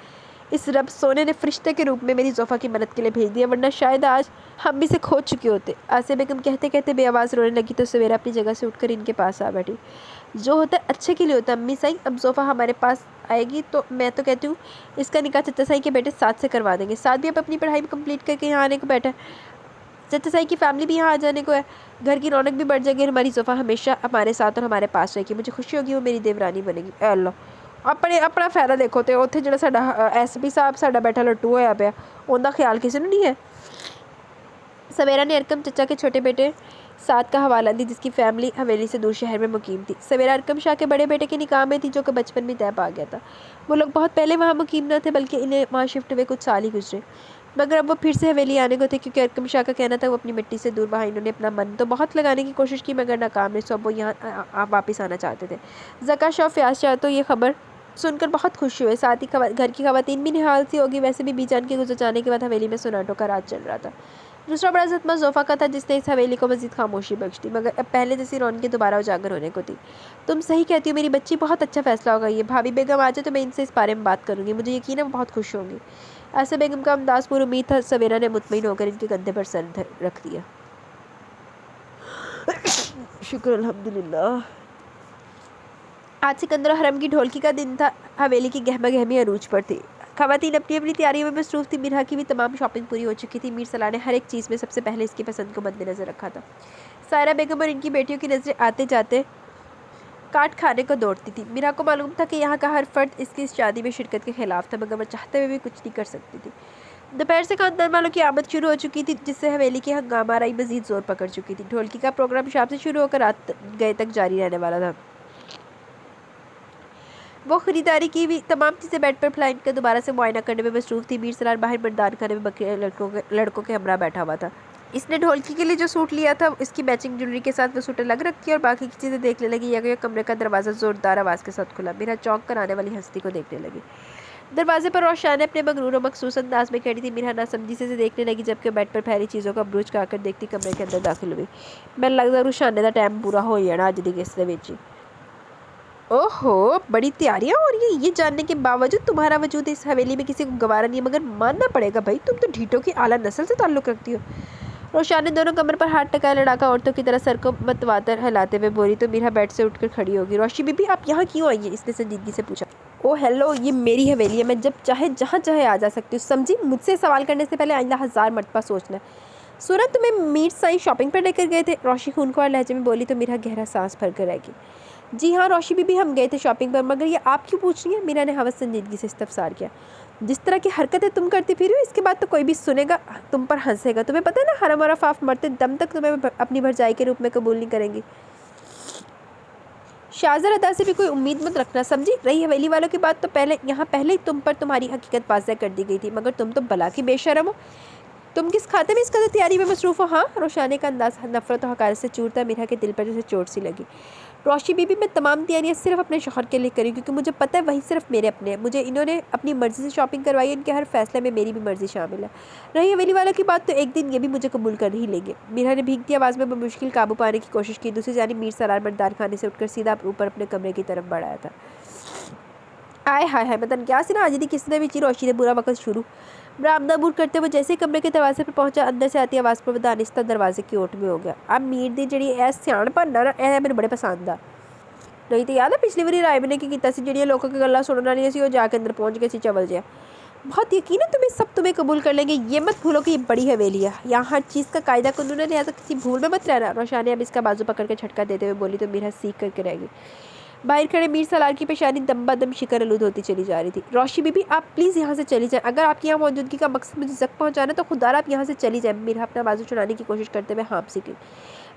Speaker 1: اس رب سونے نے فرشتے کے روپ میں میری زوفا کی مدد کے لیے بھیج دیا، ورنہ شاید آج ہم اسے کھو چکے ہوتے۔ آسیہ بیگم کہتے کہتے بے آواز رونے لگی تو سویرا اپنی جگہ سے اٹھ کر ان کے پاس آ بیٹھی۔ جو ہوتا ہے اچھے کے لیے ہوتا ہے امی سائیں، اب زوفا ہمارے پاس آئے گی تو میں تو کہتی ہوں اس کا نکاح چچا سائیں کے بیٹے ساتھ سے کروا دیں گے۔ ساتھ بھی اب اپنی پڑھائی کمپلیٹ کر کے یہاں آنے کو بیٹھا ہے، چچا سائیں کی فیملی بھی یہاں آ جانے کو ہے، گھر کی رونق بھی بڑھ جائے گی، ہماری زوفا ہمیشہ ہمارے ساتھ اور ہمارے پاس رہے گی، مجھے خوشی ہوگی وہ میری دیورانی بنے گی۔ اے اللہ، اپنا فائدہ دیکھو تے اوتھے جڑا ساڈا ایس پی صاحب ساڈا بیٹھا لٹو ہویا پیا، اوندا خیال کسی نے نہیں ہے۔ سویرا نے ارکم چچا کے چھوٹے بیٹے ساتھ کا حوالہ دی، جس کی فیملی حویلی سے دور شہر میں مقیم تھی۔ سویرا ارکم شاہ کے بڑے بیٹے کے نکاح میں تھی، جو کہ بچپن میں طے پا گیا تھا۔ وہ لوگ بہت پہلے وہاں مقیم نہ تھے، بلکہ انہیں وہاں شفٹ ہوئے کچھ سال ہی گزرے۔ मगर अब वो फिर से हवेली आने को थे, क्योंकि अरकम शाह का कहना था वो अपनी मिट्टी से दूर। वहाँ इन्होंने अपना मन तो बहुत लगाने की कोशिश की मगर नाकाम रहे। सो अब वो यहाँ आप वापस आना चाहते थे। ज़का शाह फयाज शाह तो ये खबर सुनकर बहुत खुश हुए। साथ ही घर की खवातीन भी निहाल सी होगी। वैसे भी बीजान के गुजर जाने के बाद हवेली में सन्नाटों का राज चल रहा था। दूसरा बड़ा सदमा जोफ़ा का था, जिसने इस हवेली को मज़ीद खामोशी बख्श दी। मगर अब पहले जैसी रौनकें दोबारा उजागर होने को थी। तुम सही कहती हो मेरी बच्ची, बहुत अच्छा फैसला होगा ये। भाभी बेगम आ जाए तो मैं इनसे इस बारे में बात करूँगी। मुझे यकीन है वो बहुत खुश होंगी। आसिया बेगम का अंदाज़ पूरी उम्मीद था। सवेरा ने मुतमईन होकर इनके कंधे पर सर रख दिया। शुक्र अल्हम्दुलिल्लाह। आज सिकंदर हरम की ढोलकी का दिन था। हवेली की गहमा गहमी अरूज पर थी। खवातीन अपनी अपनी तैयारियों में मसरूफ़ थी। मिरहा की भी तमाम शॉपिंग पूरी हो चुकी थी। मीर सलाह ने हर एक चीज़ में सबसे पहले इसकी पसंद को मद्देनज़र रखा था। सायरा बेगम और इनकी बेटियों की नज़रें आते जाते काट खाने को दौड़ती थी। मिरहा को मालूम था कि यहाँ का हर फर्द इसकी इस शादी में शिरकत के खिलाफ था, मगर वह चाहते हुए भी कुछ नहीं कर सकती थी। दोपहर से खानदान वालों की आमद शुरू हो चुकी थी, जिससे हवेली की हंगामा राई मज़ीद ज़ोर पकड़ चुकी थी। ढोलकी का प्रोग्राम शाम से शुरू होकर रात गए तक जारी रहने वाला था। वो ख़रीदारी की भी तमाम चीज़ें बेड पर फ्लाइट का दोबारा से मुआयना करने में मसरूफ़ थी। मीर सलार बाहर मर्दान खाने में बकरे लड़कों के हमरा बैठा हुआ था। इसने ढोलकी के लिए जो सूट लिया था इसकी मैचिंग ज्वेलरी के साथ वो सूट अलग रखी और बाकी की चीज़ें देखने लगी। या कमरे का दरवाज़ा ज़ोरदार आवाज़ के साथ खुला। मेरा चौंक कर आने वाली हस्ती को देखने लगी। दरवाजे पर रोशान अपने मगरूर और मखसूस अंदाज में खड़ी थी। मीरा नासमझी से देखने लगी, जबकि बेड पर फैली चीज़ों का ब्रूज खाकर देखती कमरे के अंदर दाखिल हुई। मैंने लगता रोशाने का टाइम पूरा हो जाना अज की किस्त में। ओहो, बड़ी तैयारियां हो रही है। ये जानने के बावजूद तुम्हारा वजूद इस हवेली में किसी को गवारा नहीं है, मगर मानना पड़ेगा भाई, तुम तो ढीठों की आला नस्ल से ताल्लुक़ रखती हो। रोशान ने दोनों कमर पर हाथ टकाए। लड़ाका औरतों की तरह सर को मतवातर हिलाते हुए बोली तो मीरा बेड से उठकर खड़ी होगी। रोशी बीबी, आप यहाँ क्यों आई है? इसने संजीदगी से पूछा। ओ हेलो, ये मेरी हवेली है, मैं जब चाहे जहाँ चाहे आ जा सकती हूँ, समझी? मुझसे सवाल करने से पहले आइंदा 1000 मरतबा सोचना। सूरत तुम्हें मीर साईं शॉपिंग पर लेकर गए थे? रोशी खूनख्वार लहजे में बोली तो मीरा गहरा सांस भर कर रहेगी। जी हाँ रोशी बीबी, हम गए थे शॉपिंग पर, मगर ये आप क्यों पूछ रही हैं? मीरा ने हवस संजीदगी से इस्तफसार किया। जिस तरह की हरकतें तुम करती फिर हो, इसके बाद तो कोई भी सुनेगा तुम पर हंसेगा। तुम्हें पता है ना, हरम और अफाफ मरते दम तक तुम्हें अपनी भरजाई के रूप में कबूल नहीं करेंगी। शाहजर अदा से भी कोई उम्मीद मत रखना, समझी? रही हवेली वालों की बात, तो पहले ही तुम पर तुम्हारी हकीकत वाज़ेह कर दी गई थी, मगर तुम तो बला की बेशरम हो। तुम किस खाते में इस कदर तैयारी में मसरूफ़ हो? हाँ, रोशाने का अंदाज़ नफ़रत और हकारत से चूरता। मीरा के दिल पर जैसे चोट सी लगी। रोशी बीबी, मैं तमाम तैयारियां सिर्फ अपने शौहर के लिए करी, क्योंकि मुझे पता है वही सिर्फ मेरे अपने हैं। मुझे इन्होंने अपनी मर्ज़ी से शॉपिंग करवाई है, इनके हर फैसले में मेरी भी मर्ज़ी शामिल है। रही हवेली वालों की बात, तो एक दिन ये भी मुझे कबूल कर ही लेंगे। मीरा ने भीगती आवाज़ में मुश्किल काबू पाने की कोशिश की। दूसरी जानिब मीर सलार मर्दान खाने से उठकर सीधा ऊपर अपने कमरे की तरफ बढ़ाया था। आय हाय हाय, मतलब क्या सिना आज किसने भी रोशी ने बुरा वक्त शुरू। बरामदा बूर करते हुए जैसे ही कमरे के दरवाजे पर पहुंचा, अंदर से आती आवाज़ पर वह दानिस्ता दरवाजे की ओट में हो गया। अब मीर दी जी ए सियाणपन ना मैंने बड़े पसंद आ। नहीं तो याद है पिछली बारी राय ने की कीता सी, जी लोगों की गल्लां सुनना नहीं सी, वो जाके अंदर पहुंच गए सी चवल जहा। बहुत यकीन है तुम्हें सब तुम्हें कबूल कर लेंगे। ये मत भूलो कि ये बड़ी हवेली है, यहाँ हर चीज़ का कायदा कानून है, लिहाजा किसी भूल में मत रहना। रोशानी अब इसका बाजू पकड़ के झटका देते हुए बोली तो मीरा सीख करके रहेगी। बाहर खड़े मीर सलार की पेशानी दम बदम शिकर आलूद होती चली जा रही थी। रोशी बीबी, आप प्लीज़ यहाँ से चली जाएं। अगर आपकी यहाँ मौजूदगी का मकसद मुझे जख्म पहुँचाना तो खुदार आप यहाँ से चली जाएं। मीरा अपना बाजू छुड़ाने की कोशिश करते हुए हाँप सी गई,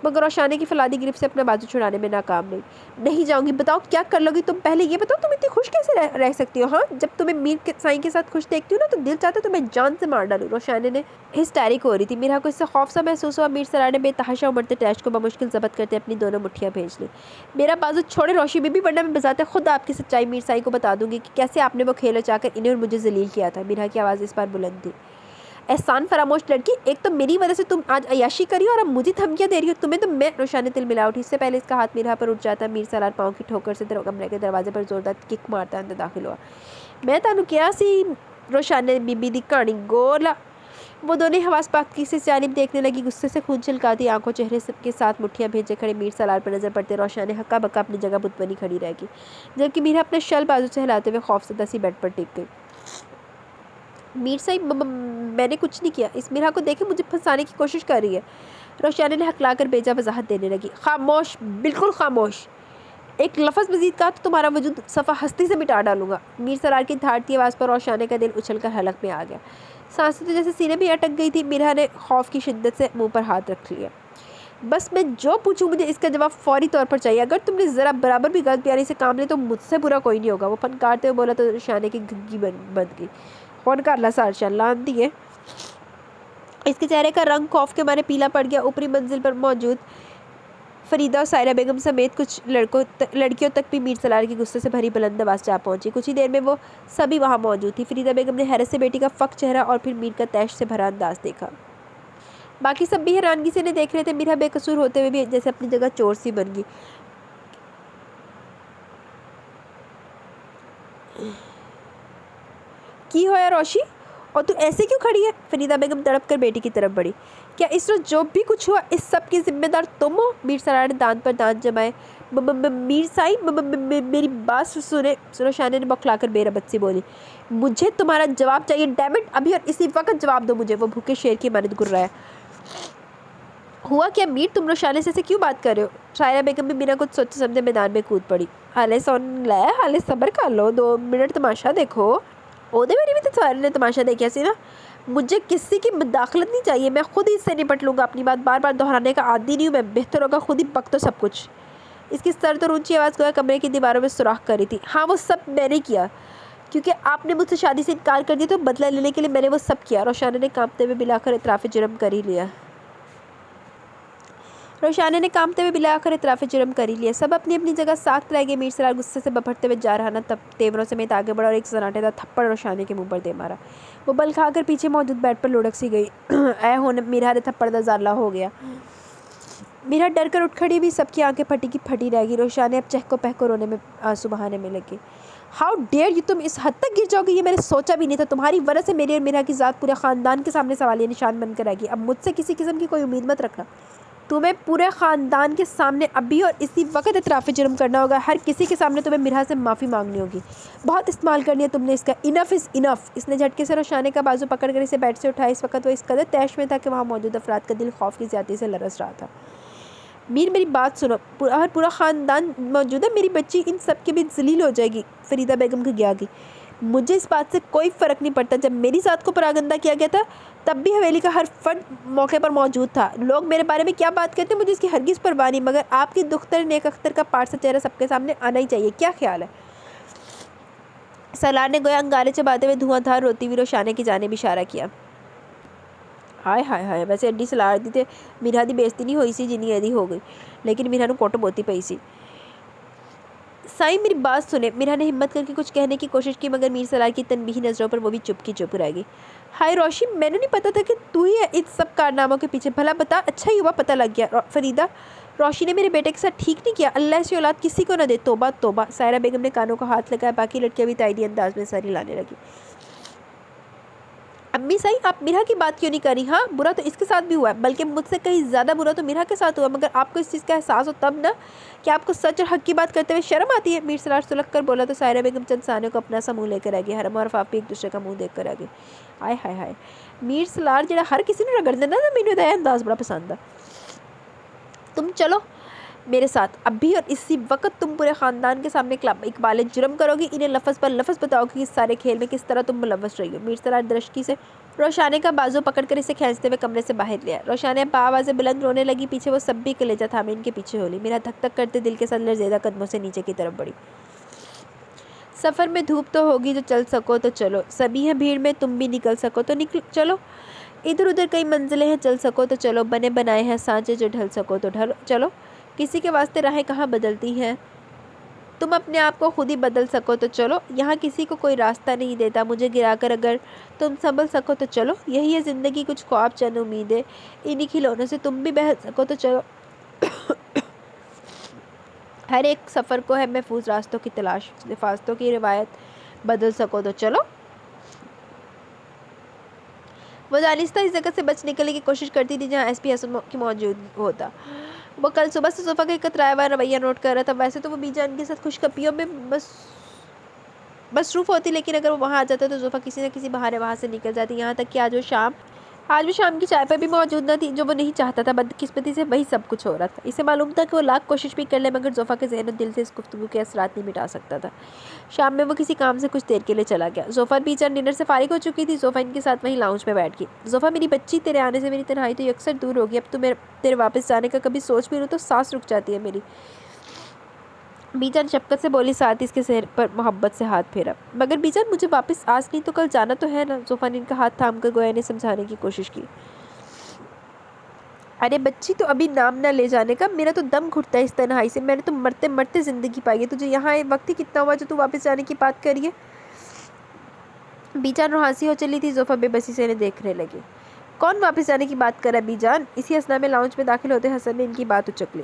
Speaker 1: मगर रोशानी की फलादी गिरफ्त से अपना बाजू छुड़ाने में नाकाम नहीं जाऊँगी। बताओ क्या कर लोगी तुम? पहले ये बताओ तुम इतनी खुश कैसे रह सकती हो? हाँ, जब तुम्हें मीर के साईं के साथ खुश देखती हूँ ना, तो दिल चाहता है तुम्हें जान से मार डालूँ। रोशानी ने हिस्टैरिक हो रही थी। मीरा को इससे खौफ सा महसूस हुआ। मीर सलार ने बेतहाशा उमड़ते टैश को बमुश्किल जब्त करते अपनी दोनों मुठ्ठियाँ भेज ली। मेरा बाजू छोड़े रोशी बीबी, वरना मैं बजाते खुद आपकी सच्चाई मीर साईं को बता दूंगी कि कैसे आपने वो खेल चाकर इन्हें और मुझे जलील किया था। मीरा की आवाज़ इस बार बुलंद थी। एहसान फरामोश लड़की, एक तो मेरी वजह से तुम आज अयाशी करी और अब मुझे धमकियां दे रही हो। तुम्हें तो मैं रोशानी तिल मिला उठी। इससे पहले इसका हाथ मीरा पर उठ जाता, मीर सलार पाँव की ठोकर से कमरे के दरवाजे पर जोरदार किक मारता अंदर दाखिल हुआ। मैं तानू क्या सी? रोशानी बीबी दी कहानी गोला। वो दोनों हवास पाकी से जानिब देखने लगी। गुस्से से खून छिलकाती आंखों चेहरे के साथ मुठ्ठियां भेजे खड़े मीर सलार पर नजर पड़ते रोशानी हक्का बक्का अपनी जगह बुत बनी खड़ी रहेगी, जबकि मीरा अपने शल बाजू से हिलाते हुए खौफजदा सी बेड पर टिक गई। मीर साईं, मैंने कुछ नहीं किया। इस मीरा को देखे मुझे फंसाने की कोशिश कर रही है। रोशानी ने हकलाकर बेजा वजाहत देने लगी। खामोश, बिल्कुल खामोश। एक लफ्ज़ मजीद कहा तो तुम्हारा वजूद सफ़ा हस्ती से मिटा डालूंगा। मीर सलार की धाड़ती आवाज़ पर रोशानी का दिल उछल कर हलक में आ गया। सांसें तो जैसे सीने में अटक गई थी। मीरा ने खौफ की शिद्दत से मुंह पर हाथ रख लिया। बस मैं जो पूछूं मुझे इसका जवाब फौरी तौर पर चाहिए। अगर तुमने ज़रा बराबर भी गलत प्यारी से काम लिया तो मुझसे बुरा कोई नहीं होगा। वो फनकारते हुए बोला तो रोशानी की घग्गी बंद गई। कौन कर ला सार लान दी है। اس کے چہرے کا رنگ خوف کے مارے پیلا پڑ گیا۔ اوپری منزل پر موجود فریدہ اور سائرہ بیگم سمیت کچھ لڑکیوں تک بھی میر سالار کی غصے سے بھری بلند آواز جا پہنچی۔ کچھ ہی دیر میں وہ سبھی وہاں موجود تھی۔ فریدہ بیگم نے حیرت سے بیٹی کا فق چہرہ اور پھر میر کا تیش سے بھرا انداز دیکھا۔ باقی سب بھی حیرانگی سے انہیں دیکھ رہے تھے۔ میرا بے قصور ہوتے ہوئے بھی جیسے اپنی جگہ چور سی بن گئی۔ کی ہویا روشی، اور تو ایسے کیوں کھڑی ہے؟ فریدہ بیگم تڑپ کر بیٹی کی طرف بڑھی۔ کیا اس روز جو بھی کچھ ہوا اس سب کی ذمہ دار تم ہو؟ میر سالار نے دانت پر دانت جمائے۔ میر سائی میری بات سنے۔ روشانی نے بوکھلا کر بے ربط سے بولی، مجھے تمہارا جواب چاہیے، ڈیم اٹ، ابھی اور اسی وقت جواب دو مجھے۔ وہ بھوکے شیر کی مانند گر رہا ہے۔ ہوا کیا میر، تم روشانی سے کیوں بات کر رہے ہو؟ سائرہ بیگم بھی بنا کچھ سوچے سمجھے میدان میں کود پڑی۔ حالے سن لے، حالے صبر کر لو، 2 منٹ تماشا دیکھو۔ اودے میری بھی تو سارے نے تماشا دیکھا سی نا۔ مجھے کسی کی مداخلت نہیں چاہیے، میں خود ہی اس سے نپٹ لوں گا۔ اپنی بات بار بار دہرانے کا عادی نہیں ہوں میں، بہتر ہوگا خود ہی بک تو سب کچھ۔ اس کی سرد اور اونچی آواز گویا کمرے کی دیواروں میں سوراخ کر رہی تھی۔ ہاں وہ سب میں نے کیا، کیونکہ آپ نے مجھ سے شادی سے انکار کر دیا تو بدلہ لینے کے لیے میں نے وہ سب کیا۔ روشانی نے کانپتے ہوئے بلا کر اعتراف جرم کر ہی لیا۔ سب اپنی اپنی جگہ ساکت رہ گئے۔ میر سالار غصے سے بپھٹتے ہوئے جارحانہ تیوروں سمیت آگے بڑھا اور ایک سناٹے دار تھپڑ روشانی کے منہ پر دے مارا۔ وہ بل کھا کر پیچھے موجود بیڈ پر لڑک سی گئی۔ اے ہون میرا نے تھپڑ دا زالہ ہو گیا۔ میرا ڈر کر اٹھ کھڑی بھی، سب کی آنکھیں پھٹی کی پھٹی رہ گئی۔ روشانی اب چہکو پہکو رونے میں آنسو بہانے میں لگی۔ ہاؤ ڈیئر یو، تم اس حد تک گر جاؤ گے یہ میں نے سوچا بھی نہیں تھا۔ تمہاری وجہ سے میری اور میرا کی ذات پورے خاندان کے سامنے سوالیہ نشان بن کر رہ گئی۔ اب مجھ سے کسی قسم کی کوئی امید مت رکھنا۔ تمہیں پورے خاندان کے سامنے ابھی اور اسی وقت اعتراف جرم کرنا ہوگا۔ ہر کسی کے سامنے تمہیں میرا سے معافی مانگنی ہوگی۔ بہت استعمال کر لیا تم نے اس کا، انف از انف۔ اس نے جھٹکے سے روشانی کا بازو پکڑ کر اسے بیڈ سے اٹھایا۔ اس وقت وہ اس قدر طیش میں تھا کہ وہاں موجود افراد کا دل خوف کی زیادتی سے لرز رہا تھا۔ میر میری بات سنو، پورا خاندان موجود ہے، میری بچی ان سب کے بیچ ذلیل ہو جائے گی۔ فریدہ بیگم کی گیا گئی۔ مجھے اس بات سے کوئی فرق نہیں پڑتا، جب میری ذات کو پراگندہ کیا گیا تھا تب بھی حویلی کا ہر فرد موقع پر موجود تھا۔ لوگ میرے بارے میں کیا بات کرتے ہیں مجھے اس کی ہرگز پرواہ نہیں، مگر آپ کی دختر نیک اختر کا پارسا چہرہ سب کے سامنے آنا ہی چاہیے۔ کیا خیال ہے؟ سالار نے گویا انگارے چباتے ہوئے دھواں دھار روتی ہوئی روشانی کی جانب اشارہ کیا۔ ہائے ہائے ہائے، ویسے ایڈی سالار دی تے میرا دی بےزتی نہیں ہوئی سی جنی ایدی ہو گئی، لیکن میرا نو کوٹ بوتی پئی سی۔ سائی میری بات سنے۔ میرا نے ہمت کر کے کچھ کہنے کی کوشش کی، مگر میر سالار کی تنبیہی نظروں پر وہ بھی چپ کی چپ رہ گئی۔ ہائے روشی، میں نے نہیں پتا تھا کہ تو ہی ہے ان سب کارناموں کے پیچھے، بھلا بتا، اچھا ہی ہوا پتہ لگ گیا۔ فریدہ، روشی نے میرے بیٹے کے ساتھ ٹھیک نہیں کیا، اللہ ایسی اولاد کسی کو نہ دے، توبہ توبہ۔ سائرہ بیگم نے کانوں کو ہاتھ لگایا، باقی لڑکیاں بھی تائیدی انداز میں سر ہلانے لگی۔ امی سائی، آپ میرا کی بات کیوں نہیں کر رہی؟ ہاں برا تو اس کے ساتھ بھی ہوا ہے، بلکہ مجھ سے کہیں زیادہ برا تو میرا کے ساتھ ہوا، مگر آپ کو اس چیز کا احساس ہو تب نا کہ آپ کو سچ اور حق کی بات کرتے ہوئے شرم آتی ہے۔ میر سالار سلک کر بولا تو سائرہ بیگم چند ثانیوں کو اپنا سا منہ لے کر رہ گئی۔ حرم اور آفاق بھی ایک دوسرے کا منہ دیکھ کر رہ گئی۔ ہائے ہائے ہائے، میر سالار جڑا ہر کسی نے رگڑ دینا نا، مینوں یہ انداز بڑا پسند ہے۔ تم چلو میرے ساتھ ابھی اور اسی وقت، تم پورے خاندان کے سامنے اقبال جرم کرو گی، انہیں لفظ پر لفظ بتاؤ کہ اس سارے کھیل میں کس طرح تم ملوث رہی ہو۔ میر سالار درشکی سے روشانی کا بازو پکڑ کر اسے کھینچتے ہوئے کمرے سے باہر لیا۔ روشانی اب آوازیں بلند رونے لگی، پیچھے وہ سب بھی کلیجہ تھامے ان کے پیچھے ہو لی۔ میرا دھک دھک کرتے دل کے ساتھ لرزیدہ قدموں سے نیچے کی طرف بڑھی۔ سفر میں دھوپ تو ہوگی، جو چل سکو تو چلو، سبھی ہیں بھیڑ میں، تم بھی نکل سکو تو چلو، ادھر ادھر کئی منزلیں ہیں، چل سکو تو چلو، بنے بنائے ہیں سانچے، جو ڈھل سکو تو ڈھلو، چلو، کسی کے واسطے راہیں کہاں بدلتی ہیں، تم اپنے آپ کو خود ہی بدل سکو تو چلو، یہاں کسی کو کوئی راستہ نہیں دیتا، مجھے گرا کر اگر تم سنبھل سکو تو چلو، یہی ہے زندگی، کچھ خواب چند امیدیں، انہی کھلونوں سے تم بھی بہل سکو تو چلو، ہر ایک سفر کو ہے محفوظ راستوں کی تلاش، حفاظتوں کی روایت بدل سکو تو چلو۔ وہ دانستہ اس جگہ سے بچ نکلنے کی کوشش کرتی تھی جہاں ایس پی حسن کی موجود ہوتا۔ وہ کل صبح سے صوفہ کا کترایا ہوا رویہ نوٹ کر رہا تھا۔ ویسے تو وہ بی جان کے ساتھ خوش کپیوں میں مصروف ہوتی، لیکن اگر وہ وہاں آ جاتا تو صوفہ کسی نہ کسی بہانے وہاں سے نکل جاتی، یہاں تک کہ آج وہ شام کی چائے پر بھی موجود نہ تھی، جو وہ نہیں چاہتا تھا۔ بدقسمتی سے وہی سب کچھ ہو رہا تھا۔ اسے معلوم تھا کہ وہ لاکھ کوشش بھی کر لے، مگر صوفہ کے ذہن و دل سے اس گفتگو کے اثرات نہیں مٹا سکتا تھا۔ شام میں وہ کسی کام سے کچھ دیر کے لیے چلا گیا۔ زوفا اور بی جان ڈنر سے فارغ ہو چکی تھی۔ زوفا ان کے ساتھ وہیں لاؤنج میں بیٹھ گئی۔ زوفا میری بچی، تیرے آنے سے میری تنہائی تو یکسر دور ہوگی، اب تو تیرے واپس جانے کا کبھی سوچ بھی لوں تو سانس رک جاتی ہے میری، بی جان شفقت سے بولی، ساتھ ہی اس کے سر پر محبت سے ہاتھ پھیرا۔ مگر بی جان، مجھے واپس آج نہیں تو کل جانا تو ہے نا؟ زوفا نے ان کا ہاتھ تھام کر گویا انہیں سمجھانے کی کوشش کی۔ ارے بچی تو ابھی نام نہ لے جانے کا، میرا تو دم گھٹتا ہے اس تنہائی سے، میں نے تو مرتے مرتے زندگی پائی ہے، تجھے یہاں وقت ہی کتنا ہوا جو تو واپس جانے کی بات کری ہے؟ بی جان روحانسی ہو چلی تھی، زوفا بے بسی سے انہیں دیکھنے لگی۔ کون واپس جانے کی بات کر رہا ہے بی جان؟ اسی اثنا میں لاؤنج میں داخل ہوتے حسن نے ان کی بات اچک لی۔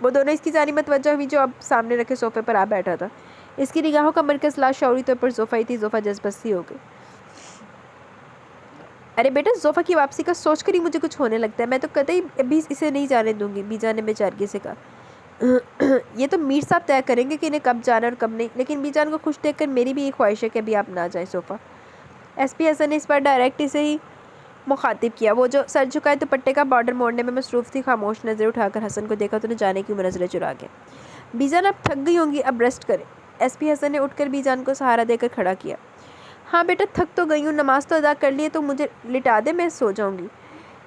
Speaker 1: وہ دونوں اس کی جانب متوجہ ہوئی جو اب سامنے رکھے صوفے پر آ بیٹھا تھا۔ اس کی نگاہوں کا مرکز لاشعوری طور پر زوفا ہی تھی۔ زوفا جذبت سی ہو گئی۔ ارے بیٹا، زوفا کی واپسی کا سوچ کر ہی مجھے کچھ ہونے لگتا ہے، میں تو قطعی ابھی اسے نہیں جانے دوں گی، بی جان نے بے چارگی سے کہا۔ یہ تو میر صاحب طے کریں گے کہ انہیں کب جانا اور کب نہیں، لیکن بی جان کو خوش دیکھ کر میری بھی یہ خواہش ہے کہ ابھی آپ نہ جائیں صوفا۔ ایس پی حسن نے اس بار ڈائریکٹ اسے ہی مخاطب کیا۔ وہ جو سر جھکائے دوپٹے کا بارڈر موڑنے میں مصروف تھی، خاموش نظر اٹھا کر حسن کو دیکھا تو انہیں جانے کی نظریں چرا گیا۔ بی جان اب تھک گئی ہوں گی، اب ریسٹ کریں۔ ایس پی حسن نے اٹھ کر بی جان کو سہارا دے کر کھڑا کیا۔ ہاں بیٹا، تھک تو گئی ہوں، نماز تو ادا کر لی ہے، تو مجھے لٹا دے، میں سو جاؤں گی۔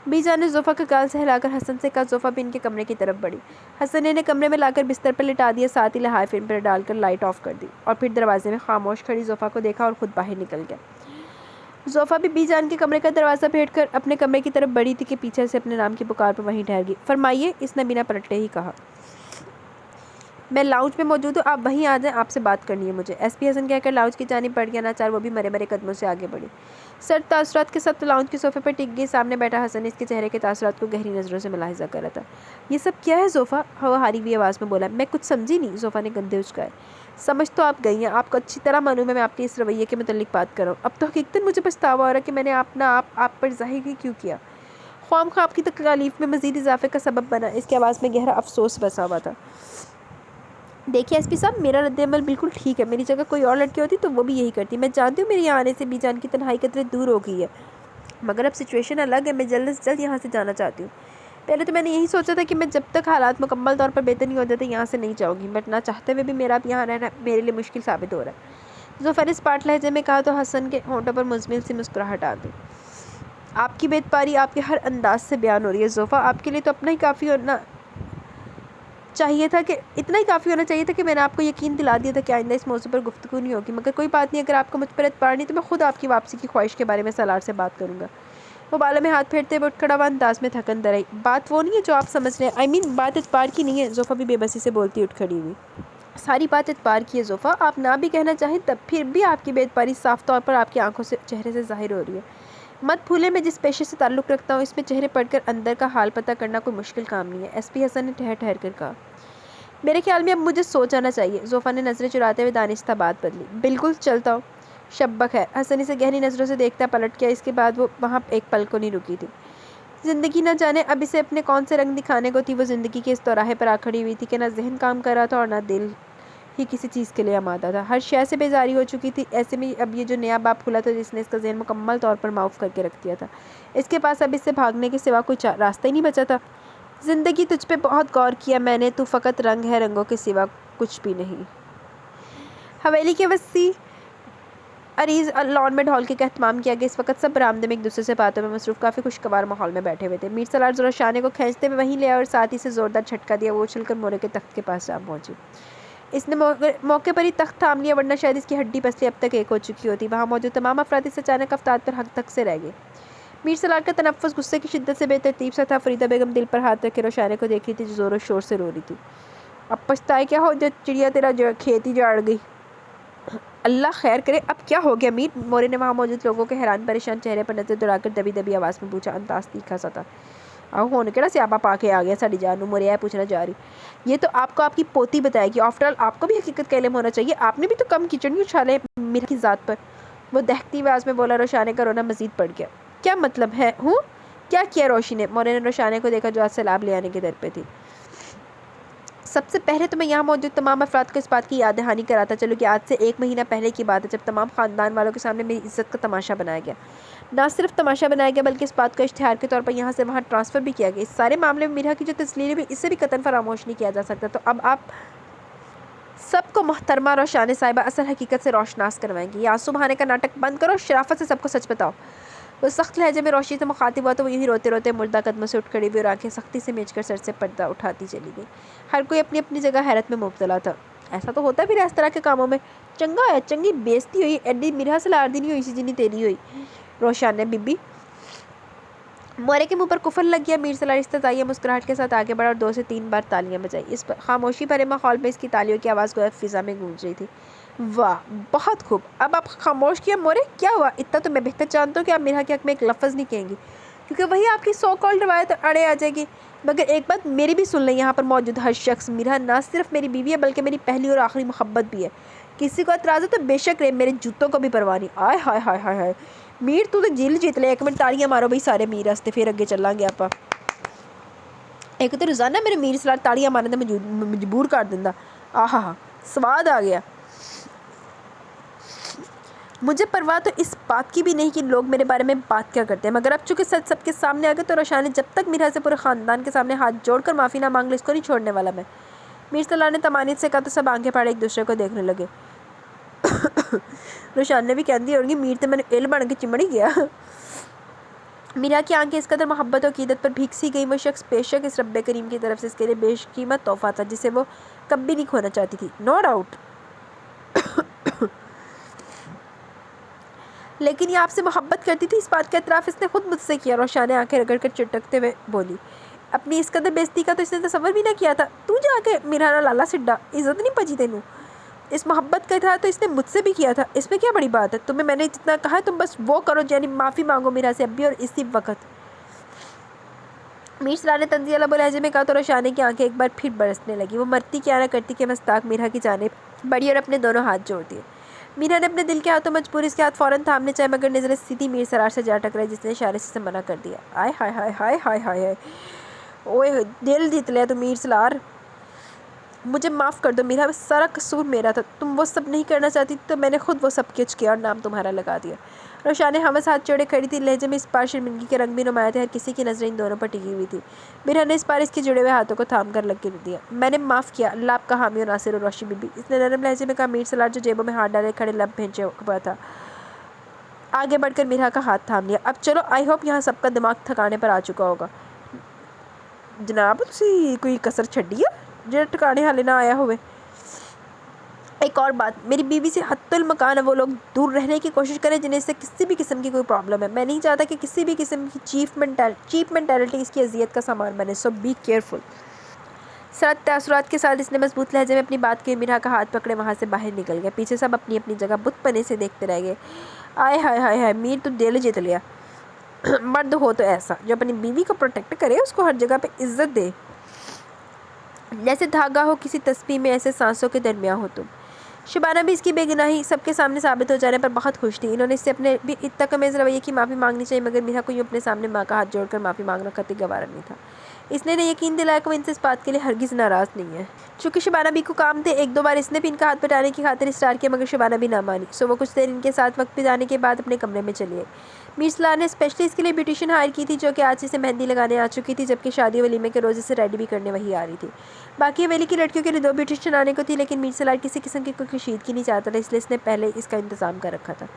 Speaker 1: بی جان نے زوفا کا گال سے ہلا کر حسن سے کہا۔ زوفا بھی ان کے کمرے کی طرف بڑھی۔ حسن نے انہیں کمرے میں لا کر بستر پر لٹا دیا، ساتھ ہی لحاف ان پر ڈال کر لائٹ آف کر دی اور پھر دروازے میں خاموش کھڑی زوفا کو دیکھا اور خود باہر نکل گیا۔ زوفا بھی بی جان کے کمرے کا دروازہ پھیٹ کر اپنے کمرے کی طرف بڑھی تھی کہ پیچھے سے اپنے نام کی پکار پر وہیں ٹھہر گئی۔ فرمائیے، اس نے بنا پلٹے ہی کہا۔ میں لاؤنج میں موجود ہوں، آپ وہیں آ جائیں، آپ سے بات کرنی ہے مجھے۔ ایس پی حسن کہہ کر لاؤنج کی جانب بڑھ گیا، ناچار وہ بھی مرے مرے قدموں سے آگے بڑھی۔ سرد تاثرات کے ساتھ لاؤنج کے صوفے پر ٹک گئی۔ سامنے بیٹھا حسن اس کے چہرے کے تاثرات کو گہری نظروں سے ملاحظہ کر رہا تھا۔ یہ سب کیا ہے زوفا؟ وہ ہاری ہوئی آواز میں بولا۔ میں کچھ سمجھی نہیں، زوفا نے کندھے اچکائے۔ سمجھ تو آپ گئی ہیں، آپ کو اچھی طرح معلوم ہے میں آپ کے اس رویے کے متعلق بات کر رہا ہوں۔ اب تو حقیقتاً مجھے پچھتاوا ہو رہا ہے کہ میں نے آپ پر ظاہر ہی کیوں کیا، خواہ مخواہ آپ کی تکالیف میں مزید اضافے کا سبب بنا۔ اس کی آواز میں گہرا افسوس بسا ہوا تھا۔ دیکھیے ایس پی صاحب، میرا رد عمل بالکل ٹھیک ہے، میری جگہ کوئی اور لڑکی ہوتی تو وہ بھی یہی کرتی۔ میں جانتی ہوں میرے یہاں آنے سے بی جان کی تنہائی قدرے دور ہو گئی ہے، مگر اب سچویشن الگ ہے، میں جلد سے جلد یہاں سے جانا چاہتی ہوں۔ پہلے تو میں نے یہی سوچا تھا کہ میں جب تک حالات مکمل طور پر بہتر نہیں ہو جاتے یہاں سے نہیں جاؤں گی، بٹ نہ چاہتے ہوئے بھی میرا اب یہاں رہنا میرے لیے مشکل ثابت ہو رہا ہے۔ زوفا نے اسپاٹ لہجے میں کہا تو حسن کے ہونٹوں پر مزمل سی مسکراہٹ آ گئی۔ آپ کی بے پاری آپ کے ہر انداز سے بیان ہو رہی ہے زوفا، آپ کے لیے تو اتنا ہی کافی ہونا چاہیے تھا کہ میں نے آپ کو یقین دلا دیا تھا کہ آئندہ اس موضوع پر گفتگو نہیں ہوگی، مگر کوئی بات نہیں، اگر آپ کو مجھ پر اعتبار نہیں تو میں خود آپ کی واپسی کی خواہش کے بارے میں سالار سے بات کروں گا۔ وہ بالوں میں ہاتھ پھیرتے ہوئے اٹھ کھڑا ہوا، انداز میں تھکن در آئی۔ بات وہ نہیں ہے جو آپ سمجھ رہے ہیں، بات اعتبار کی نہیں ہے۔ زوفا بھی بے بسی سے بولتی اٹھ کھڑی ہوئی۔ ساری بات اعتبار کی ہے زوفا، آپ نہ بھی کہنا چاہیں تب پھر بھی آپ کی بے اعتباری صاف طور پر آپ کی آنکھوں سے چہرے سے ظاہر ہو رہی ہے۔ مت بھولیں میں جس پیشے سے تعلق رکھتا ہوں اس میں چہرے پڑھ کر اندر کا حال پتہ کرنا کوئی مشکل کام نہیں ہے، ایس پی حسن نے ٹھہر ٹھہر کر کہا۔ میرے خیال میں اب مجھے سو جانا چاہیے، زوفا نے نظریں چراتے ہوئے دانستہ بات بدلی۔ بالکل، چلتا ہوں، شب بخیر۔ حسن اسے گہری نظروں سے دیکھتا پلٹ گیا، اس کے بعد وہ وہاں ایک پل کو نہیں رکی تھی۔ زندگی نہ جانے اب اسے اپنے کون سے رنگ دکھانے کو تھی۔ وہ زندگی کے اس چوراہے پر آ کھڑی ہوئی تھی کہ نہ ذہن کام کر رہا تھا اور نہ دل ہی کسی چیز کے لیے آمادہ تھا، ہر شے سے بیزاری ہو چکی تھی۔ ایسے میں اب یہ جو نیا باپ کھلا تھا جس نے اس کا ذہن مکمل طور پر معاف کر کے رکھ دیا تھا، اس کے پاس اب اس سے بھاگنے کے سوا کوئی راستہ ہی نہیں بچا تھا۔ زندگی تجھ پہ بہت غور کیا میں نے، تو فقط رنگ ہے، رنگوں کے سوا کچھ بھی نہیں۔ حویلی کے وسیع عریض لان میں ڈھول کے اہتمام کیا گیا۔ اس وقت سب برآمدے میں ایک دوسرے سے باتوں میں مصروف کافی خوشگوار ماحول میں بیٹھے ہوئے تھے۔ میر سالار ذرا شانے کو کھینچتے ہوئے وہیں لے آئے اور ساتھ ہی سے زوردار جھٹکا دیا۔ وہ اچھل کر مورے کے تخت کے پاس جا پہنچی۔ اس نے موقع پر ہی تخت تھام لیا، ورنہ شاید اس کی ہڈی پسلی اب تک ایک ہو چکی ہوتی۔ وہاں موجود تمام افراد اس اچانک افتاد پر ہک تک سے رہ گئے۔ میر سالار کا تنفس غصے کی شدت سے بے ترتیب سا تھا۔ فریدہ بیگم دل پر ہاتھ رکھے روشانے کو دیکھ رہی تھی جو زور و شور سے رو رہی تھی۔ اب پچھتائے کیا ہو جو چڑیا تیرا کھیت ہی جاڑ گئی۔ اللہ خیر کرے، اب کیا ہو گیا میر؟ مورے نے وہاں موجود لوگوں کے حیران پریشان چہرے پر نظر دوڑا کر دبی دبی آواز میں پوچھا۔ انداز تیکھا سا تھا۔ آؤ ہون کیڑا سیابا پا کے آ گیا ساڈی جان، مورے پوچھنا جا رہی۔ یہ تو آپ کو آپ کی پوتی بتائے گی، آفٹر آل آپ کو بھی حقیقت کا علم ہونا چاہیے، آپ نے بھی تو کم کیچڑ اچھالے میرا کی ذات پر، وہ دہکتی آواز میں بولا۔ روشانے کا رونا مزید بڑھ گیا۔ کیا مطلب ہے؟ کیا کیا روشی نے؟ مورے نے روشانے کو دیکھا جو آج سیلاب لے آنے کے در پہ تھی۔ سب سے پہلے تو میں یہاں موجود تمام افراد کو اس بات کی یاد دہانی کراتا چلوں کہ آج سے 1 مہینہ پہلے کی بات ہے جب تمام خاندان والوں کے سامنے میری عزت کا تماشا بنایا گیا۔ نہ صرف تماشا بنایا گیا بلکہ اس بات کو اشتہار کے طور پر یہاں سے وہاں ٹرانسفر بھی کیا گیا۔ اس سارے معاملے میں میرا کی جو تسلیل ہوئی اسے بھی قطعاً فراموش نہیں کیا جا سکتا۔ تو اب آپ سب کو محترمہ روشانے صاحبہ اصل حقیقت سے روشناس کروائیں گی۔ یہ آنسو بہانے کا ناٹک بند کرو، شرافت سے سب کو سچ بتاؤ۔ وہ سخت لہجے میں روشنی سے مخاطب ہوا تو وہ یوں ہی روتے روتے مردہ قدموں سے اٹھ کھڑی ہوئی اور آنکھیں سختی سے میچ کر سر سے پردہ اٹھاتی چلی گئی۔ ہر کوئی اپنی اپنی جگہ حیرت میں مبتلا تھا۔ ایسا تو ہوتا ہے پھر اس طرح کے کاموں میں، چنگا ہے چنگی بےزتی ہوئی، ایڈی میرا سے لاردی نہیں ہوئی سی جنی تیری ہوئی روشان نے بی بی۔ मोरे के मुंह पर कुफर लग गया। मीर सलार इस्तज़ाइया मुस्कुराहट के साथ आगे बढ़ा और 2 से 3 बार तालियां बजाई। इस खामोशी भरे माहौल में इसकी तालियों की आवाज़ गोया फिज़ा में गूंज रही थी। वाह, बहुत खूब। अब आप खामोश किया मोरे, क्या हुआ? इतना तो मैं बेहतर जानता हूँ कि आप मेरा के हक में एक लफ्ज़ नहीं कहेंगी, क्योंकि वही आपकी सो कॉल्ड रवायत अड़े आ जाएगी। मगर एक बात मेरी भी सुन लें, यहाँ पर मौजूद हर शख्स मीरा ना सिर्फ मेरी बीवी है बल्कि मेरी पहली और आखिरी मोहब्बत भी है। किसी को एतराज़ है तो बेशक रहे, मेरे जूतों को भी परवाह नहीं। आय हाय हाय हाय हाय, मीर तू तो जिल जीत ले। 1 मिनट तालियां मारो भाई सारे मीर हस्ते, फिर अगे चलांगे आप। एक तो रोज़ाना मेरे मीर सलार तालियां मारने मजबूर कर दिंदा। आहा, स्वाद आ गया। मुझे परवाह तो इस बात की भी नहीं कि लोग मेरे बारे में बात क्या करते हैं, मगर अब चूँकि सच सबके सामने आ गए तो रोशान ने जब तक मीरा से पूरे ख़ानदान के सामने हाथ जोड़कर माफ़ी ना मांग ली, इसको नहीं छोड़ने वाला मैं। मीर सलार ने तमानियत से कहा तो सब आंखें फाड़े एक दूसरे को देखने लगे। रोशान ने भी कह दी होगी, मीर तो मैंने एल बन के चिमड़ी गया। मीरा की आंखें इस कदर मोहब्बत और क़ीदत पर भीग सी गई। वो शख्स बेशक इस रब्बे करीम की तरफ से इसके लिए बेशकीमत तोहफ़ा था जिसे वो कभी नहीं खोना चाहती थी, नो डाउट। लेकिन ये आपसे मोहब्बत करती थी, इस बात का एतराफ़ इसने खुद मुझसे किया। रोशान ने आंखें रगड़ कर चिटकते हुए बोली, अपनी इस कदर बेइज्जती का तो इसने तसव्वुर भी ना किया था। तू जाके मेरा ना लाला सिड्डा, इज़्ज़त नहीं पची तेनू। इस मोहब्बत का था तो इसने मुझसे भी किया था, इसमें क्या बड़ी बात है? तुम्हें मैंने जितना कहा है तुम बस वो करो, यानी माफ़ी मांगो मीरा से अभी और इसी वक्त। मीर सलार ने तंज़िया लबो लहजे में कहा तो रोशाने की आंखें एक बार फिर बरसने लगी। वो मरती क्या ना करती कि मस्ताक मीरा की जानिब बढ़ी और अपने दोनों हाथ जोड़ दिए। मीरा ने अपने दिल के हाथों मजबूर इसके हाथ फ़ौरन थामने चाहे, मगर नज़रें सीधी मीर सलार से जा टकराई, जिसने इशारे से मना कर दिया। आय हाय हाय हाय हाय हाय, ओए दिल जीत लिया तो मीर सलार। मुझे माफ़ कर दो मीरा, सारा कसूर मेरा था। तुम वो सब नहीं करना चाहती तो मैंने खुद वो सब कुछ किया और नाम तुम्हारा लगा दिया। रोशान हमस हाथ जोड़े खड़ी थी। लहजे में इस बार शर्मिंदगी के रंग भी नुमाया थे। हर किसी की नज़रें इन दोनों पर टिकी हुई थी। मीरा ने इस बार इसके जुड़े हुए हाथों को थाम कर लग दिया। मैंने माफ़ किया, अल्लाह आपका हामी और नासिर और रोशी बीबी, इसने नरम लहजे में कहा। मीर सलार जो जेबों में हाथ डाले खड़े लब भेजे हुआ था, आगे बढ़कर मीरा का हाथ थाम लिया। अब चलो, आई होप यहाँ सबका दिमाग थकाने पर आ चुका होगा। जनाब तुसी कोई कसर छड्डी है जो ठिकाने हाले ना आया होवे। एक और बात, मेरी बीवी से हत्तुल मकान है वो लोग दूर रहने की कोशिश करें जिन्हें इससे किसी भी किस्म की कोई प्रॉब्लम है। मैं नहीं चाहता कि किसी भी किस्म की चीप मेंटालिटी इसकी अजियत का सामान बने, सो बी केयरफुल। सख्त तअसुरात के साथ इसने मजबूत लहजे में अपनी बात की। मीरा का हाथ पकड़े वहाँ से बाहर निकल गया। पीछे सब अपनी अपनी जगह बुतपने से देखते रह गए। आय हाय हाय हाय, मीर तो दिल जीत लिया। मर्द हो तो ऐसा जो अपनी बीवी को प्रोटेक्ट करे, उसको हर जगह पे इज्जत दे, जैसे धागा हो किसी तस्बीह में, ऐसे सांसों के दरमियान हो तुम। शबाना भी इसकी बेगुनाही सबके सामने साबित हो जाने पर बहुत खुश थी। इन्होंने इससे अपने भी इतना कमेज़ रवैये की माफ़ी मांगनी चाहिए, मगर मीरा को यूँ अपने सामने माँ का हाथ जोड़कर माफ़ी मांगना कतई गवारा नहीं था। इसने यकीन दिलाया कि वो इनसे इस बात के लिए हरगिज़ नाराज़ नहीं है। चूँकि शबाना भी को काम थे, 1-2 बार इसने भी इनका हाथ बटाने की खातिर इस्रार किया, मगर शबाना भी ना मानी। सो वो कुछ देर इनके साथ वक्त बिताने के बाद अपने कमरे में चली आई। मीर सलार ने स्पेशली इसके लिए ब्यूटिशियन हायर की थी, जो कि आज इसे मेहंदी लगाने आ चुकी थी, जबकि शादी वलीमे के रोज़ इसे रेडी भी करने वही आ रही थी। बाकी हवेली की लड़कियों के लिए 2 ब्यूटिशियन आने को थी, लेकिन मीर सलार किसी किस्म की कोई कशीदगी नहीं चाहता था, इसलिए इसने पहले इसका इंतज़ाम कर रखा था।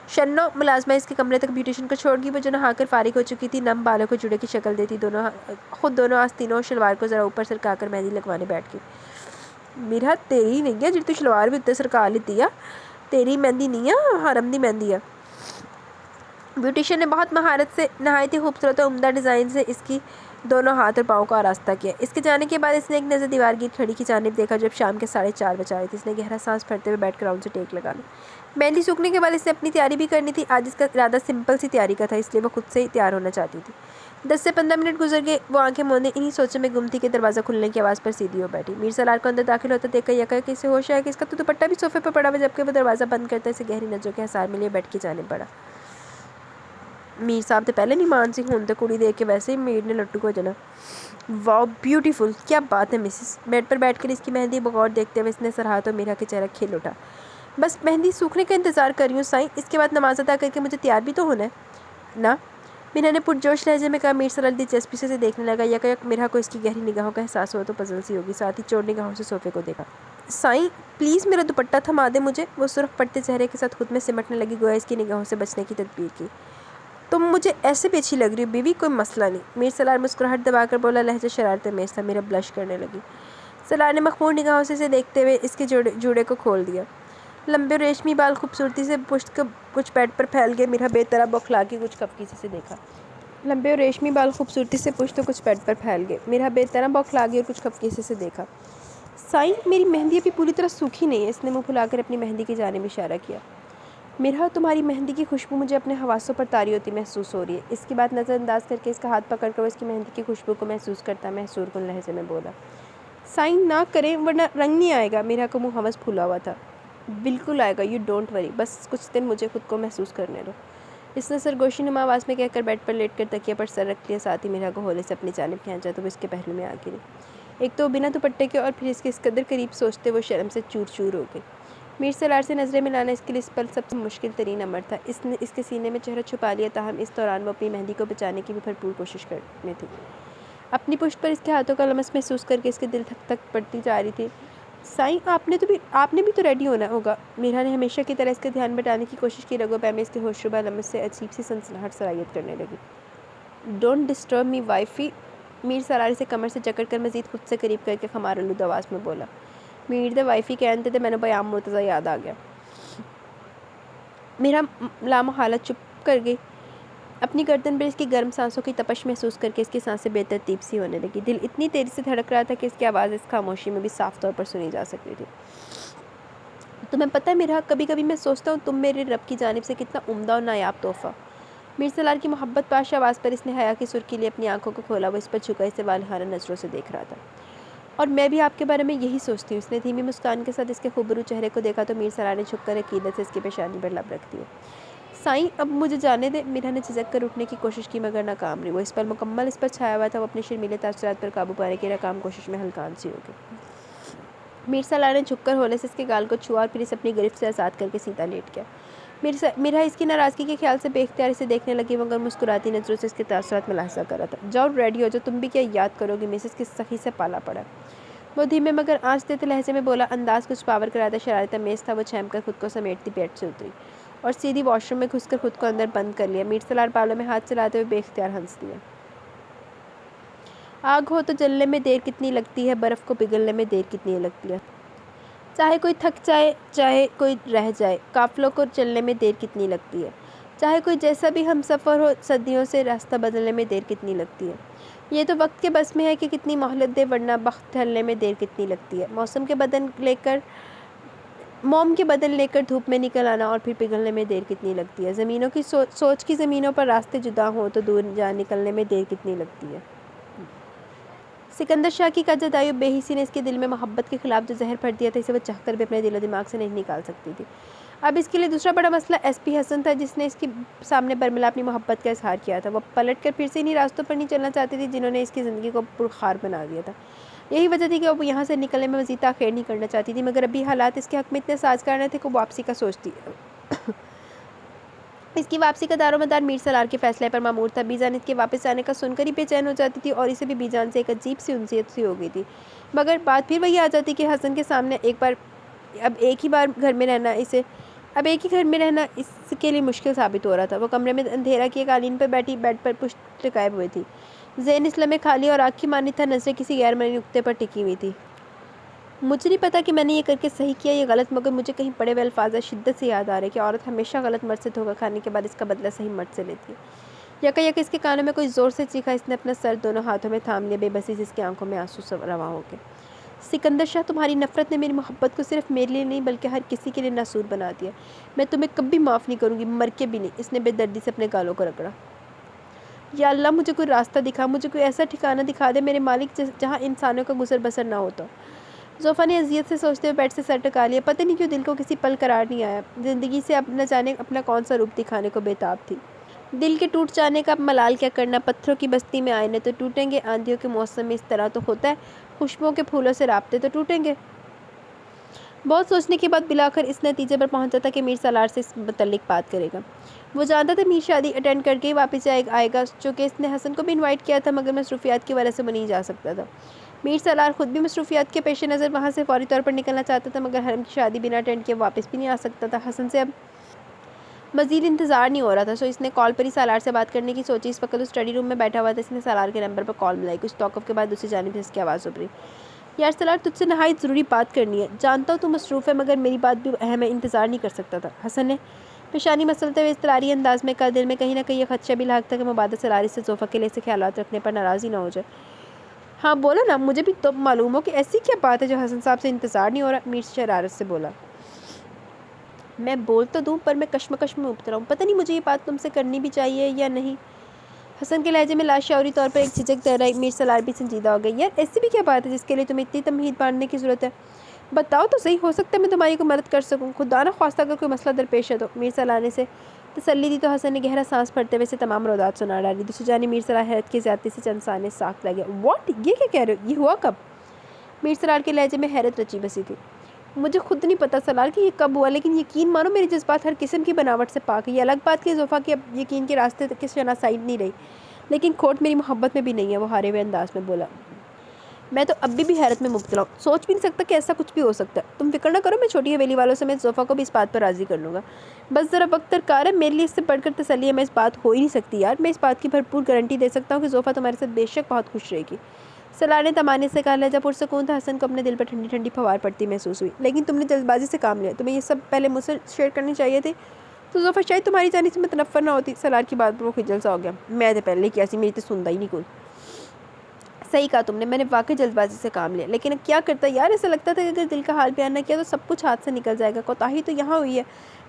Speaker 1: शन्नो मुलाजमा इसके कमरे तक ब्यूटिशियन को छोड़ गई। वो जो नहाकर फारिग हो चुकी थी, नम बालों को जुड़े की शक्ल देती दोनों आस्तीनों शलवार को ज़रा ऊपर सरकाकर मेहंदी लगवाने बैठ गई। मीरा तेरी नहीं है जी, तू शलवार भी उत्ते सरका लीती है, तेरी मेहंदी नहीं है, हरम दी मेहंदी है। ब्यूटिशियन ने बहुत महारत से नहायत ही खूबसूरत और उम्दा डिज़ाइन से इसकी दोनों हाथ और पाँव का आरास्ता किया। इसके जाने के बाद इसने एक नज़र दीवार की खड़ी की जानिब देखा, जब शाम के 4:30 बज रहे थे। इसने गहरा सांस भरते हुए बैठ कर राउंड से टेक लगा ली। मेहंदी सूखने के बाद इसने अपनी तैयारी भी करनी थी। आज इसका इरादा सिंपल सी तैयारी का था, इसलिए वो खुद से ही तैयार होना चाहती थी। 10 से 15 मिनट गुजर गए। वो आंखें मूंदे इन्हीं सोचों में गुम थी कि दरवाज़ा खुलने की आवाज़ पर सीधी हो बैठी। मीर सलार को अंदर दाखिल होता देखकर यह कहा कि इसे होश आया कि इसका तो दुपट्टा भी सोफे पर पड़ा हुआ, जबकि वो दरवाज़ा बंद करते इसे गहरी नज़रों के हसार मिले बैठ के जाने पड़ा। मीर साहब तो पहले नहीं मान सी, हूँ तो कुड़ी देख के वैसे ही मीर ने लट्टू को जना। वाह ब्यूटीफुल, क्या बात है मिसिस। बेड पर बैठकर इसकी मेहंदी बगौर देखते हुए इसने सराहा तो मीरा के चेहरा खिल उठा। बस मेहंदी सूखने का इंतज़ार कर रही हूँ साईं, इसके बाद नमाज अदा करके मुझे तैयार भी तो होना है ना। मीरा ने पुरजोश लहजे में कहा। मीर सलार दिलचस्पी से देखने लगा। यकयक मीरा को इसकी गहरी निगाहों का एहसास हुआ तो पजल सी होगी, साथ ही चोर निगाहों से सोफे को देखा। साईं प्लीज़ मेरा दुपट्टा थमा दे मुझे। वो सुर्ख पड़ते चेहरे के साथ खुद में सिमटने लगी, गोया इसकी निगाहों से बचने की तदबीर की। तुम मुझे ऐसे भी अच्छी लग रही हो बीवी, कोई मसला नहीं। मीर सलार मुस्कुराहट दबाकर बोला। लहजा शरारत में था। मेरा ब्लश करने लगी। सलार ने मखमूर निगाहों से इसे देखते हुए इसके जूड़े को खोल दिया। लंबे रेशमी बाल खूबसूरती से पुष्ट कुछ बेड पर फैल गए। मीरा बेतरह बौखला के कुछ कपकी से देखा। लंबे और रेशमी बाल खूबसूरती से पुश तो कुछ बेड पर फैल गए। मेरा बेतरह बौखला गई और कुछ खफकीसी से देखा। साईं, मेरी मेहंदी अभी पूरी तरह सूखी नहीं है। इसने मुंह फुलाकर अपनी मेहंदी की जानिब इशारा किया। मेरा, तुम्हारी मेहंदी की खुशबू मुझे अपने हवासों पर तारी होती महसूस हो रही है। इसकी बात नज़रअंदाज करके इसका हाथ पकड़कर वो इसकी मेहंदी की खुशबू को महसूस करता महसूर कुन लहजे में बोला, साईं ना करें वरना रंग नहीं आएगा। मेरा का मुँह हवस फूला हुआ था। बिल्कुल आएगा, यू डोंट वरी, बस कुछ दिन मुझे खुद को महसूस करने दो। इसने सरगोशी नुमा आवाज़ में कहकर बेड पर लेट कर तकिया पर सर रख लिया। साथ ही मीरा को होले से अपनी जानिब खींचा तो वो इसके पहलू में आ गिरी। एक तो बिना दुपट्टे के और फिर इसके इस कदर करीब सोचते वो शर्म से चूर चूर हो गई। मीर सलार से नज़रें मिलाना इसके लिए इस पल सबसे मुश्किल तरीन अमर था। इसने इसके सीने में चेहरा छुपा लिया, ताहम इस दौरान वो अपनी मेहंदी को बचाने की भी भरपूर कोशिश करने थी। अपनी पुष्ट पर इसके हाथों का लमस महसूस करके इसके दिल थक थक पड़ती जा रही थी। साईं, आपने भी तो रेडी होना होगा। मीरा ने हमेशा की तरह इसका ध्यान बटाने की कोशिश की। रगो पैर में इसके होशरुबा लमस से अजीब सी सनसनाहट सरायत करने लगी। डोंट डिस्टर्ब मी वाइफी, मीर सरार से कमर से जकड़ कर मजीद खुद से करीब करके खमारलूद आवाज़ में बोला। मीर दे वाइफी कहते थे, मैंने बयाम मुर्तज़ा याद आ गया। मेरा लामोहालत चुप कर गई। अपनी गर्दन पर इसकी गर्म सांसों की तपश महसूस करके इसकी सांसें बेतरतीब सी होने लगी। दिल इतनी तेज़ी से धड़क रहा था कि इसकी आवाज़ इस खामोशी में भी साफ तौर पर सुनी जा सकती थी। तुम्हें पता है मेरा, कभी कभी मैं सोचता हूँ तुम मेरे रब की जानिब से कितना उम्दा और नायाब तोहफ़ा। मीर सलार की मोहब्बत पाश आवाज़ पर इसने हया की सुर्खी लिए अपनी आंखों को खोला। वो इस पर झुका इसे वालहाना नज़रों से देख रहा था। और मैं भी आपके बारे में यही सोचती हूँ। इसने धीमी मुस्कान के साथ इसके खूबरू चेहरे को देखा तो मीर सलार ने झुककर अकीदत से इसकी पेशानी पर लब रख दिया। साईं, अब मुझे जाने दे। मीरा ने झिझक कर उठने की कोशिश की मगर नाकाम रही। वो इस पर मुकम्मल इस पर छाया हुआ था। वो अपने शर्मीले तासुरात पर काबू पाने की नाकाम कोशिश में हल्कान सी हो गई। मीर सलार ने झुककर होले से इसके गाल को छुआ और फिर इसे अपनी गिरफ्त से आज़ाद करके सीधा लेट गया। मीरा इसकी नाराज़गी के ख्याल से बेख्तियार इसे देखने लगी मगर मुस्कुराती नज़रों से इसके तासुरात में लाहिसा कर रहा था। जाओ रेडी हो जाओ, तुम भी क्या याद करोगी, मिसेस की सखी से पाला पड़ा। वो धीमे मगर आँच देते लहजे में बोला। अंदाज कुछ पावर कराता शरारत मेज़ था। वो छेम कर खुद को समेटती पेट से उतरी और सीधी वॉशरूम में घुसकर खुद को अंदर बंद कर लिया। मीर सलार बालों में हाथ चलाते हुए बेख्तियार हंस दिया। आग हो तो जलने में देर कितनी लगती है, बर्फ़ को पिघलने में देर कितनी लगती है। चाहे कोई थक जाए चाहे कोई रह जाए, काफ़िलों को चलने में देर कितनी लगती है। चाहे कोई जैसा भी हमसफ़र हो, सदियों से रास्ता बदलने में देर कितनी लगती है। ये तो वक्त के बस में है कि कितनी मोहलत दे, वरना बख्त ढलने में देर कितनी लगती है। मोम के बदन लेकर धूप में निकल आना और फिर पिघलने में देर कितनी लगती है। ज़मीनों की सोच की ज़मीनों पर रास्ते जुदा हों तो दूर जा निकलने में देर कितनी लगती है। सिकंदर शाह की कजदायु बेहिसी ने इसके दिल में मोहब्बत के खिलाफ जो जहर भर दिया था, इसे वो चाहकर भी अपने दिलो दिमाग से नहीं निकाल सकती थी। अब इसके लिए दूसरा बड़ा मसला एसपी हसन था, जिसने इसके सामने बरमिला अपनी मोहब्बत का इजहार किया था। वो पलट कर फिर से इन्हीं रास्तों पर नहीं चलना चाहती थी जिन्होंने इसकी ज़िंदगी को पुरखार बना दिया था। यही वजह थी कि वो यहाँ से निकलने में मज़ीद ताख़ीर नहीं करना चाहती थी, मगर अभी हालात इसके हक़ में इतने साजगार थे कि वो वापसी का सोचती इसकी वापसी का दारोमदार मीर सलार के फैसले पर मामूर था। बीजान इसके वापस आने का सुनकर ही बेचैन हो जाती थी और इसे भी बीजान से एक अजीब सी उनसीयत सी हो गई थी। मगर बात फिर वही आ जाती कि हसन के सामने अब एक ही घर में रहना इसके लिए मुश्किल साबित हो रहा था। वो कमरे में अंधेरा किए कालीन पर बैठी बेड पर पुष्ट टिकाए हुए थी। ज़हन इस लम्हे खाली और आँख की मानी था, नज़रें किसी गैर मनी नुक्ते पर टिकी हुई थी। मुझे नहीं पता कि मैंने ये करके सही किया या गलत, मगर मुझे कहीं पड़े हुए अल्फाज शिद्दत से याद आ रहे कि औरत हमेशा गलत मर्द से धोखा खाने के बाद इसका बदला सही मर्द से लेती है। यका इसके कानों में कोई ज़ोर से चीखा। इसने अपना सर दोनों हाथों में थाम लिया, बेबसी से इसकी आंखों में आंसू रवा हो गए। सिकंदर शाह, तुम्हारी नफ़रत ने मेरी मोहब्बत को सिर्फ मेरे लिए नहीं बल्कि हर किसी के लिए नासूर बना दिया। मैं तुम्हें कभी माफ़ नहीं करूँगी, मर के भी नहीं। इसने बेदर्दी से अपने गालों को रगड़ा। या अल्लाह, मुझे कोई रास्ता दिखा, मुझे कोई ऐसा ठिकाना दिखा दे मेरे मालिक जहाँ इंसानों का गुजर बसर ना होता। ज़ोफ़ा ने अज़ियत से सोचते हुए बेड से सर टका लिया। पता नहीं क्यों दिल को किसी पल करार नहीं आया। ज़िंदगी से अब न जाने अपना कौन सा रूप दिखाने को बेताब थी। दिल के टूट जाने का अब मलाल क्या करना। पत्थरों की बस्ती में आईने तो टूटेंगे, आंधियों के मौसम में इस तरह तो होता है, खुशबुओं के फूलों से राब्ते तो टूटेंगे। बहुत सोचने के बाद बिलाकर इस नतीजे पर पहुंचा था कि मीर सलार से इस मुतल्लिक बात करेगा। वो जानता था मीर शादी अटेंड करके ही वापस आएगा, चूँकि इसने हसन को भी इन्वाइट किया था, मगर मसरूफियात की वजह से वो नहीं जा सकता था। मीर सलार खुद भी मसरूफियात के पेश नज़र वहाँ से फौरी तौर पर निकलना चाहता था, मगर हरम की शादी बिना अटेंड किए वापस भी नहीं आ सकता था। हसन से अब मज़ीद इंतज़ार नहीं हो रहा था, सो इसने कॉल पर ही सलार से बात करने की सोची। इस वक्त वो स्टडी रूम में बैठा हुआ था। इसने सलार के नंबर पर कॉल मिलाई। कुछ तौक़ुफ़ के बाद दूसरी जानिब से इसकी आवाज़ उभरी। यार सलार, तुझसे नहायत ज़रूरी बात करनी है। जानता हूँ तू मसरूफ़ है, मगर मेरी बात भी अहम है, इंतज़ार नहीं कर सकता था। हसन ने पेशानी मसलते हुए इस्तरारी अंदाज में कहा, दिल में कहीं ना कहीं ये खदशा भी लाग था कि मुबादा सलारी से जोफ़ा के लिए से ख्यालात रखने पर नाराज़ ही ना हो जाए। हाँ बोलो ना, मुझे भी तो मालूम हो कि ऐसी क्या बात है जो हसन साहब से इंतज़ार नहीं हो रहा। मीर शरारत से बोला। मैं बोल तो दूँ पर मैं कश्मकश में उबत रहा हूँ, पता नहीं मुझे ये बात तुमसे करनी भी चाहिए या नहीं। हसन के लहजे में लाशौरी तौर पर एक झिझक तैर आई। मीर सलार भी संजीदा हो गई। यार ऐसी भी क्या बात है जिसके लिए तुम्हें इतनी तमहीद बांधने की ज़रूरत है, बताओ तो सही, हो सकता है मैं तुम्हारी को मदद कर सकूं, खुदा ना ख्वास्ता अगर कोई मसला दरपेश है तो। मीर सलाह ने से तसल्ली दी तो हसन ने गहरा सांस भरते हुए से तमाम रोदात सुना डाली। दूसरी जानी मीर सलाह हैरत की ज़्यादती से चंद साने साख लगे। व्हाट, ये क्या कह रहे हो, ये हुआ कब? मीर सलार के लहजे में हैरत रची बसी थी। मुझे खुद नहीं पता सलार कि ये कब हुआ, लेकिन यकीन मानो मेरे जज्बात हर किस्म की बनावट से पाक है। ये अलग बात कि जोफ़ा की अब यकीन के रास्ते तक किस शना साइड नहीं रही, लेकिन खोट मेरी मोहब्बत में भी नहीं है। वो हारे हुए अंदाज में बोला। मैं तो अभी भी हैरत में मुब्तला हूँ, सोच भी नहीं सकता कि ऐसा कुछ भी हो सकता है। तुम फिक्र ना करो, मैं छोटी हवेली वालों से मैं जोफ़ा को भी इस बात पर राज़ी कर लूँगा। बस ज़रा वक्त दरकार है, मेरे लिए इससे बढ़कर तसल्ली है मैं इस बात हो ही नहीं सकती यार। मैं इस बात की भरपूर गारंटी दे सकता हूँ कि जोफ़ा तुम्हारे साथ बेशक बहुत खुश रहेगी। सलार ने तमाने से कहा। लहजा पुरसकून था। हसन को अपने दिल पर ठंडी ठंडी फवार पड़ती महसूस हुई। लेकिन तुमने जल्दबाजी से काम लिया, तुम्हें ये सब पहले मुझसे शेयर करनी चाहिए थी, तो जोफ़ा शायद तुम्हारी जाने से मुतनफ़्फ़र ना होती। सलार की बात पर वो खिजल सा हो गया। मैं तो पहले की ऐसी, मेरी तो सुनता ही नहीं कोई। सही कहा तुमने, मैंने वाकई जल्दबाजी से काम लिया, लेकिन अब क्या करता यार, ऐसा लगता था कि अगर दिल का हाल बयान ना किया तो सब कुछ हाथ से निकल जाएगा। कोताही तो यहाँ हुई है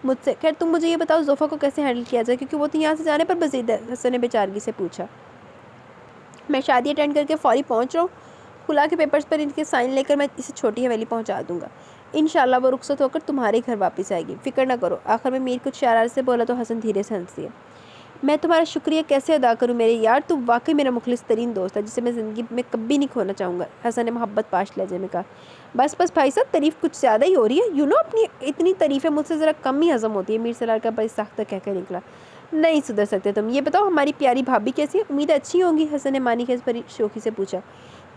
Speaker 1: मुझसे। खैर तुम मुझे ये बताओ जोफ़ा को कैसे हैंडल किया जाए, क्योंकि वो तो यहाँ से जाने पर बज़ीद है। हसन ने बेचारगी से पूछा। मैं शादी अटेंड करके फ़ौरी पहुँच रहा हूँ, खुला के पेपर्स पर इनके साइन लेकर मैं इसे छोटी हवेली पहुँचा दूँगा। इंशाल्लाह वो रुखसत होकर तुम्हारे घर वापस आएगी, फ़िक्र ना करो। आखिर में मीर कुछ शरारत से बोला तो हसन धीरे से हंस दिया। मैं तुम्हारा शुक्रिया कैसे अदा करूं मेरे यार, तू वाकई मेरा मुखलिस तरीन दोस्त है जिसे मैं ज़िंदगी में कभी नहीं खोना चाहूँगा। हसन ने मोहब्बत पाश लहजे में कहा। बस बस भाई साहब, तारीफ़ कुछ ज़्यादा ही हो रही है। अपनी इतनी तारीफ़ें मुझसे ज़रा कम ही हज़म होती है। मीर सलार का बड़ी सख्त कहकर निकला। नहीं सुधर सकते तुम। ये बताओ हमारी प्यारी भाभी कैसी है, उम्मीद अच्छी होंगी। हसन ने मानी खेस पर शोखी से पूछा।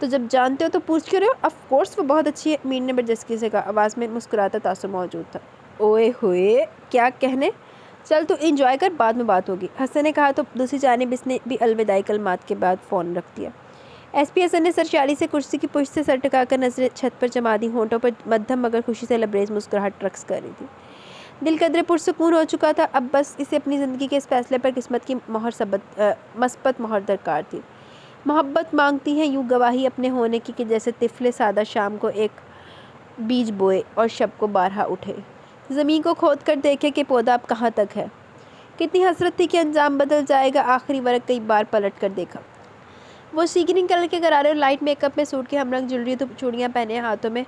Speaker 1: तो जब जानते हो तो पूछ क्यों रहे हो? ऑफ कोर्स वो बहुत अच्छी है, मीर ने बरजस्गी से कहा। आवाज़ में मुस्कुराता तासुर मौजूद था। ओए होए, क्या कहने, चल तू इंजॉय कर, बाद में बात होगी, हसन ने कहा। तो दूसरी जानिब इसने भी अलविदाई कलमात के बाद फ़ोन रख दिया। एसपी हसन ने सरशाली से कुर्सी की पुश्त से सर टकाकर नजरें छत पर जमा दी। होंठों पर मध्यम मगर खुशी से लबरेज मुस्कुराहट रक्स कर रही थी। दिल कदरे पुरसकून हो चुका था। अब बस इसे अपनी ज़िंदगी के इस फैसले पर किस्मत की मस्बत मोहर दरकार थी। मोहब्बत मांगती है यूँ गवाही अपने होने की कि जैसे तिफले सादा शाम को एक बीज बोए और शब को बारहा उठे, ज़मीन को खोद कर देखे कि पौधा अब कहाँ तक है। कितनी हसरत थी कि अंजाम बदल जाएगा। आखिरी वर्क कई बार पलट कर देखा। वो सी ग्रीन कलर के गरारे और लाइट मेकअप में सूट के हमरंग ज्वेलरी तो चूड़ियाँ पहने, हाथों में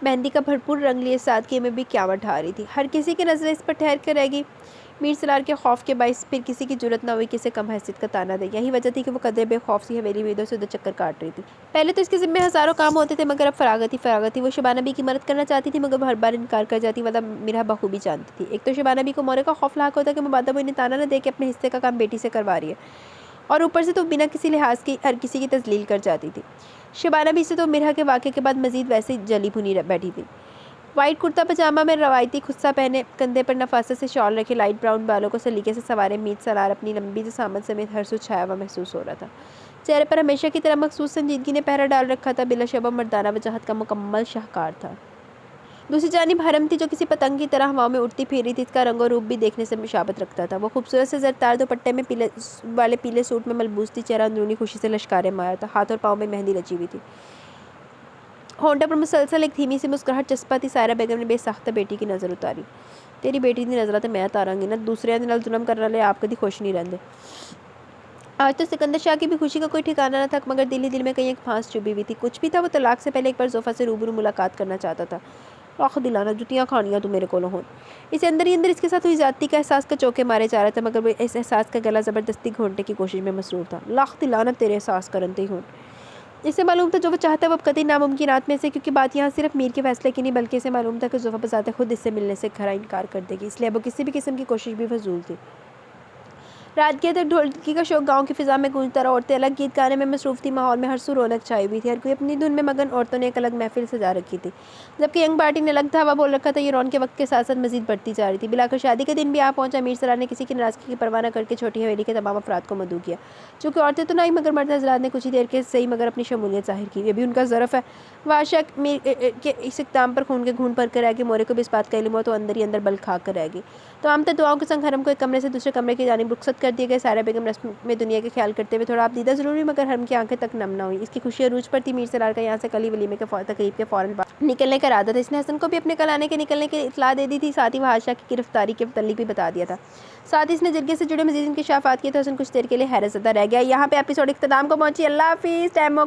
Speaker 1: मेहंदी का भरपूर रंग लिए सादगी में भी क्यावट ढा रही थी। हर किसी की नज़रें इस पर ठहर कर रहेगी। मीर सलार के खौफ के बाइस फिर किसी की जरूरत न हुई कि इसे कम हैसियत का ताना दे। यही वजह थी कि वो कदरे बेखौफ सी हवेली में इधर से उधर चक्कर काट रही थी। पहले तो इसके ज़िम्मे हज़ारों काम होते थे, मगर अब फरागत थी। वो शबाना बी की मदद करना चाहती थी, मगर वो हर बार इनकार कर जाती। वरना मेरा बखूबी जानती थी। एक तो शबाना बी को मोरे का खौफ लाक होता कि मुबादा वो इन्हें ताना न दे के अपने हिस्से का काम बेटी से करवा रही है, और ऊपर से तो बिना किसी लिहाज के हर किसी की तजलील कर जाती थी। शबाना बी से तो मिरहा के वाक़े के बाद मज़ीद वैसे ही जली भुनी बैठी थी। वाइट कुर्ता पजामा में रवायती खुस्सा पहने, कंधे पर नफासत से शॉल रखे, लाइट ब्राउन बालों को सलीके से सवारे मीर सलार अपनी लंबी जसामत समेत हर सू छाया हुआ महसूस हो रहा था। चेहरे पर हमेशा की तरह मखसूस संजीदगी ने पहरा डाल रखा था। बिलाशबा मर्दाना वजाहत का मुकम्मल शाहकार था। दूसरी जानिब हरम थी जो किसी पतंग की तरह हवाओं में उड़ती फिर रही थी। इसका रंग और रूप भी देखने से मुशाबत रखता था। वो खूबसूरत से जरतार दुपट्टे में पीले सूट में मलबूस थी। चेहरा अंदरूनी खुशी से लश्कारे मारा था। हाथ और पाँव में मेहंदी रची हुई थी। होंठों पर मुसलसल एक धीमी सी मुस्कुराहट चस्पा थी। सायरा बेगम ने बेसाख्ता बेटी की नज़र उतारी। तेरी बेटी की नज़र तो मैं तारांगी ना, दूसरे दिन जुलम कर रहे आप कभी खुश नहीं रहते। आज तो सिकंदर शाह की भी खुशी का कोई ठिकाना न था, मगर दिल ही दिल में कहीं एक फांस चुभी हुई थी। कुछ भी था, वो तलाक से पहले एक बार जोफ़ा से रूबरू मुलाकात करना चाहता था। आख दिलाना, जुतियाँ खानियाँ तू मेरे को हो। इसे अंदर ही अंदर इसके साथ हुई ज़्यादती का एहसास का चौके मारे जा रहा था, मगर वो इस एहसास का गला ज़बरदस्ती घोंटने की कोशिश में मसरूफ़ था। लाख दिलाना तेरे एहसास करते ही हों। इसे मालूम था जो वो चाहता है वो कतई नामुमकिनात में से, क्योंकि बात यहाँ सिर्फ मीर के फैसले की नहीं, बल्कि इसे मालूम था कि जोफ़ा बज़ाते खुद इससे मिलने से खरा इनकार कर देगी। इसलिए वो किसी भी किस्म की कोशिश भी फजूल थी। رات گئے تک ڈھولکی کا شوق گاؤں کی فضا میں گونجتا رہا. عورتیں الگ گیت گانے میں مصروف تھی. ماحول میں ہر سو رونق چھائی ہوئی تھی. ہر کوئی اپنی دھن میں مگن. عورتوں نے ایک الگ محفل سجا رکھی تھی. جبکہ ینگ پارٹی نے الگ دھاوا بول رکھا تھا. یہ رونقیں وقت کے ساتھ ساتھ مزید بڑھتی جا رہی تھی. بلاخر شادی کا دن بھی آ پہنچا. امیر سرار نے کسی کی ناراضگی کی پرواہ نہ کر کے چھوٹی حویلی کے تمام افراد کو مدعو کیا. چونکہ عورتیں تو نہیں مگر مرد حضرات نے کچھ ہی دیر کے صحیح مگر اپنی شمولیت ظاہر کی. یہ بھی ان کا ظرف ہے. واشک میر کے اس اقدام پر خون کے گھونٹ بھر کر رہ گئے. مورے کو بھی اس بات کا علم ہوا تو اندر ہی اندر بل کھا کر رہ گئی. تو عام دعاؤں کے سنگ حرم کو ایک کمرے سے دوسرے کمرے کی جانب رخصت کر دیے گئے. سارا بیگم رسم میں دنیا کے خیال کرتے ہوئے تھوڑا آپ دیدہ ضرور ہوئی مگر حرم کی آنکھیں تک نم نہ ہوئی. اس کی خوشی عروج پر تھی. میر سرار کا یہاں سے کلی ولیمے کے تقریب کے فوراً بعد نکلنے کا ارادہ تھا. اس نے حسن کو بھی اپنے کل آنے کے نکلنے کی اطلاع دے دی تھی. ساتھ ہی وہ حادثہ کی گرفتاری کے متعلق بھی بتا دیا تھا. ساتھ ہی اس نے جرگے سے جڑے مزید انکشافات کیے تو حسن کچھ دیر کے لیے حیرت زدہ رہ گیا. یہاں پہ ایپیسوڈ اختتام کو پہنچی. اللہ حافظ. ٹائم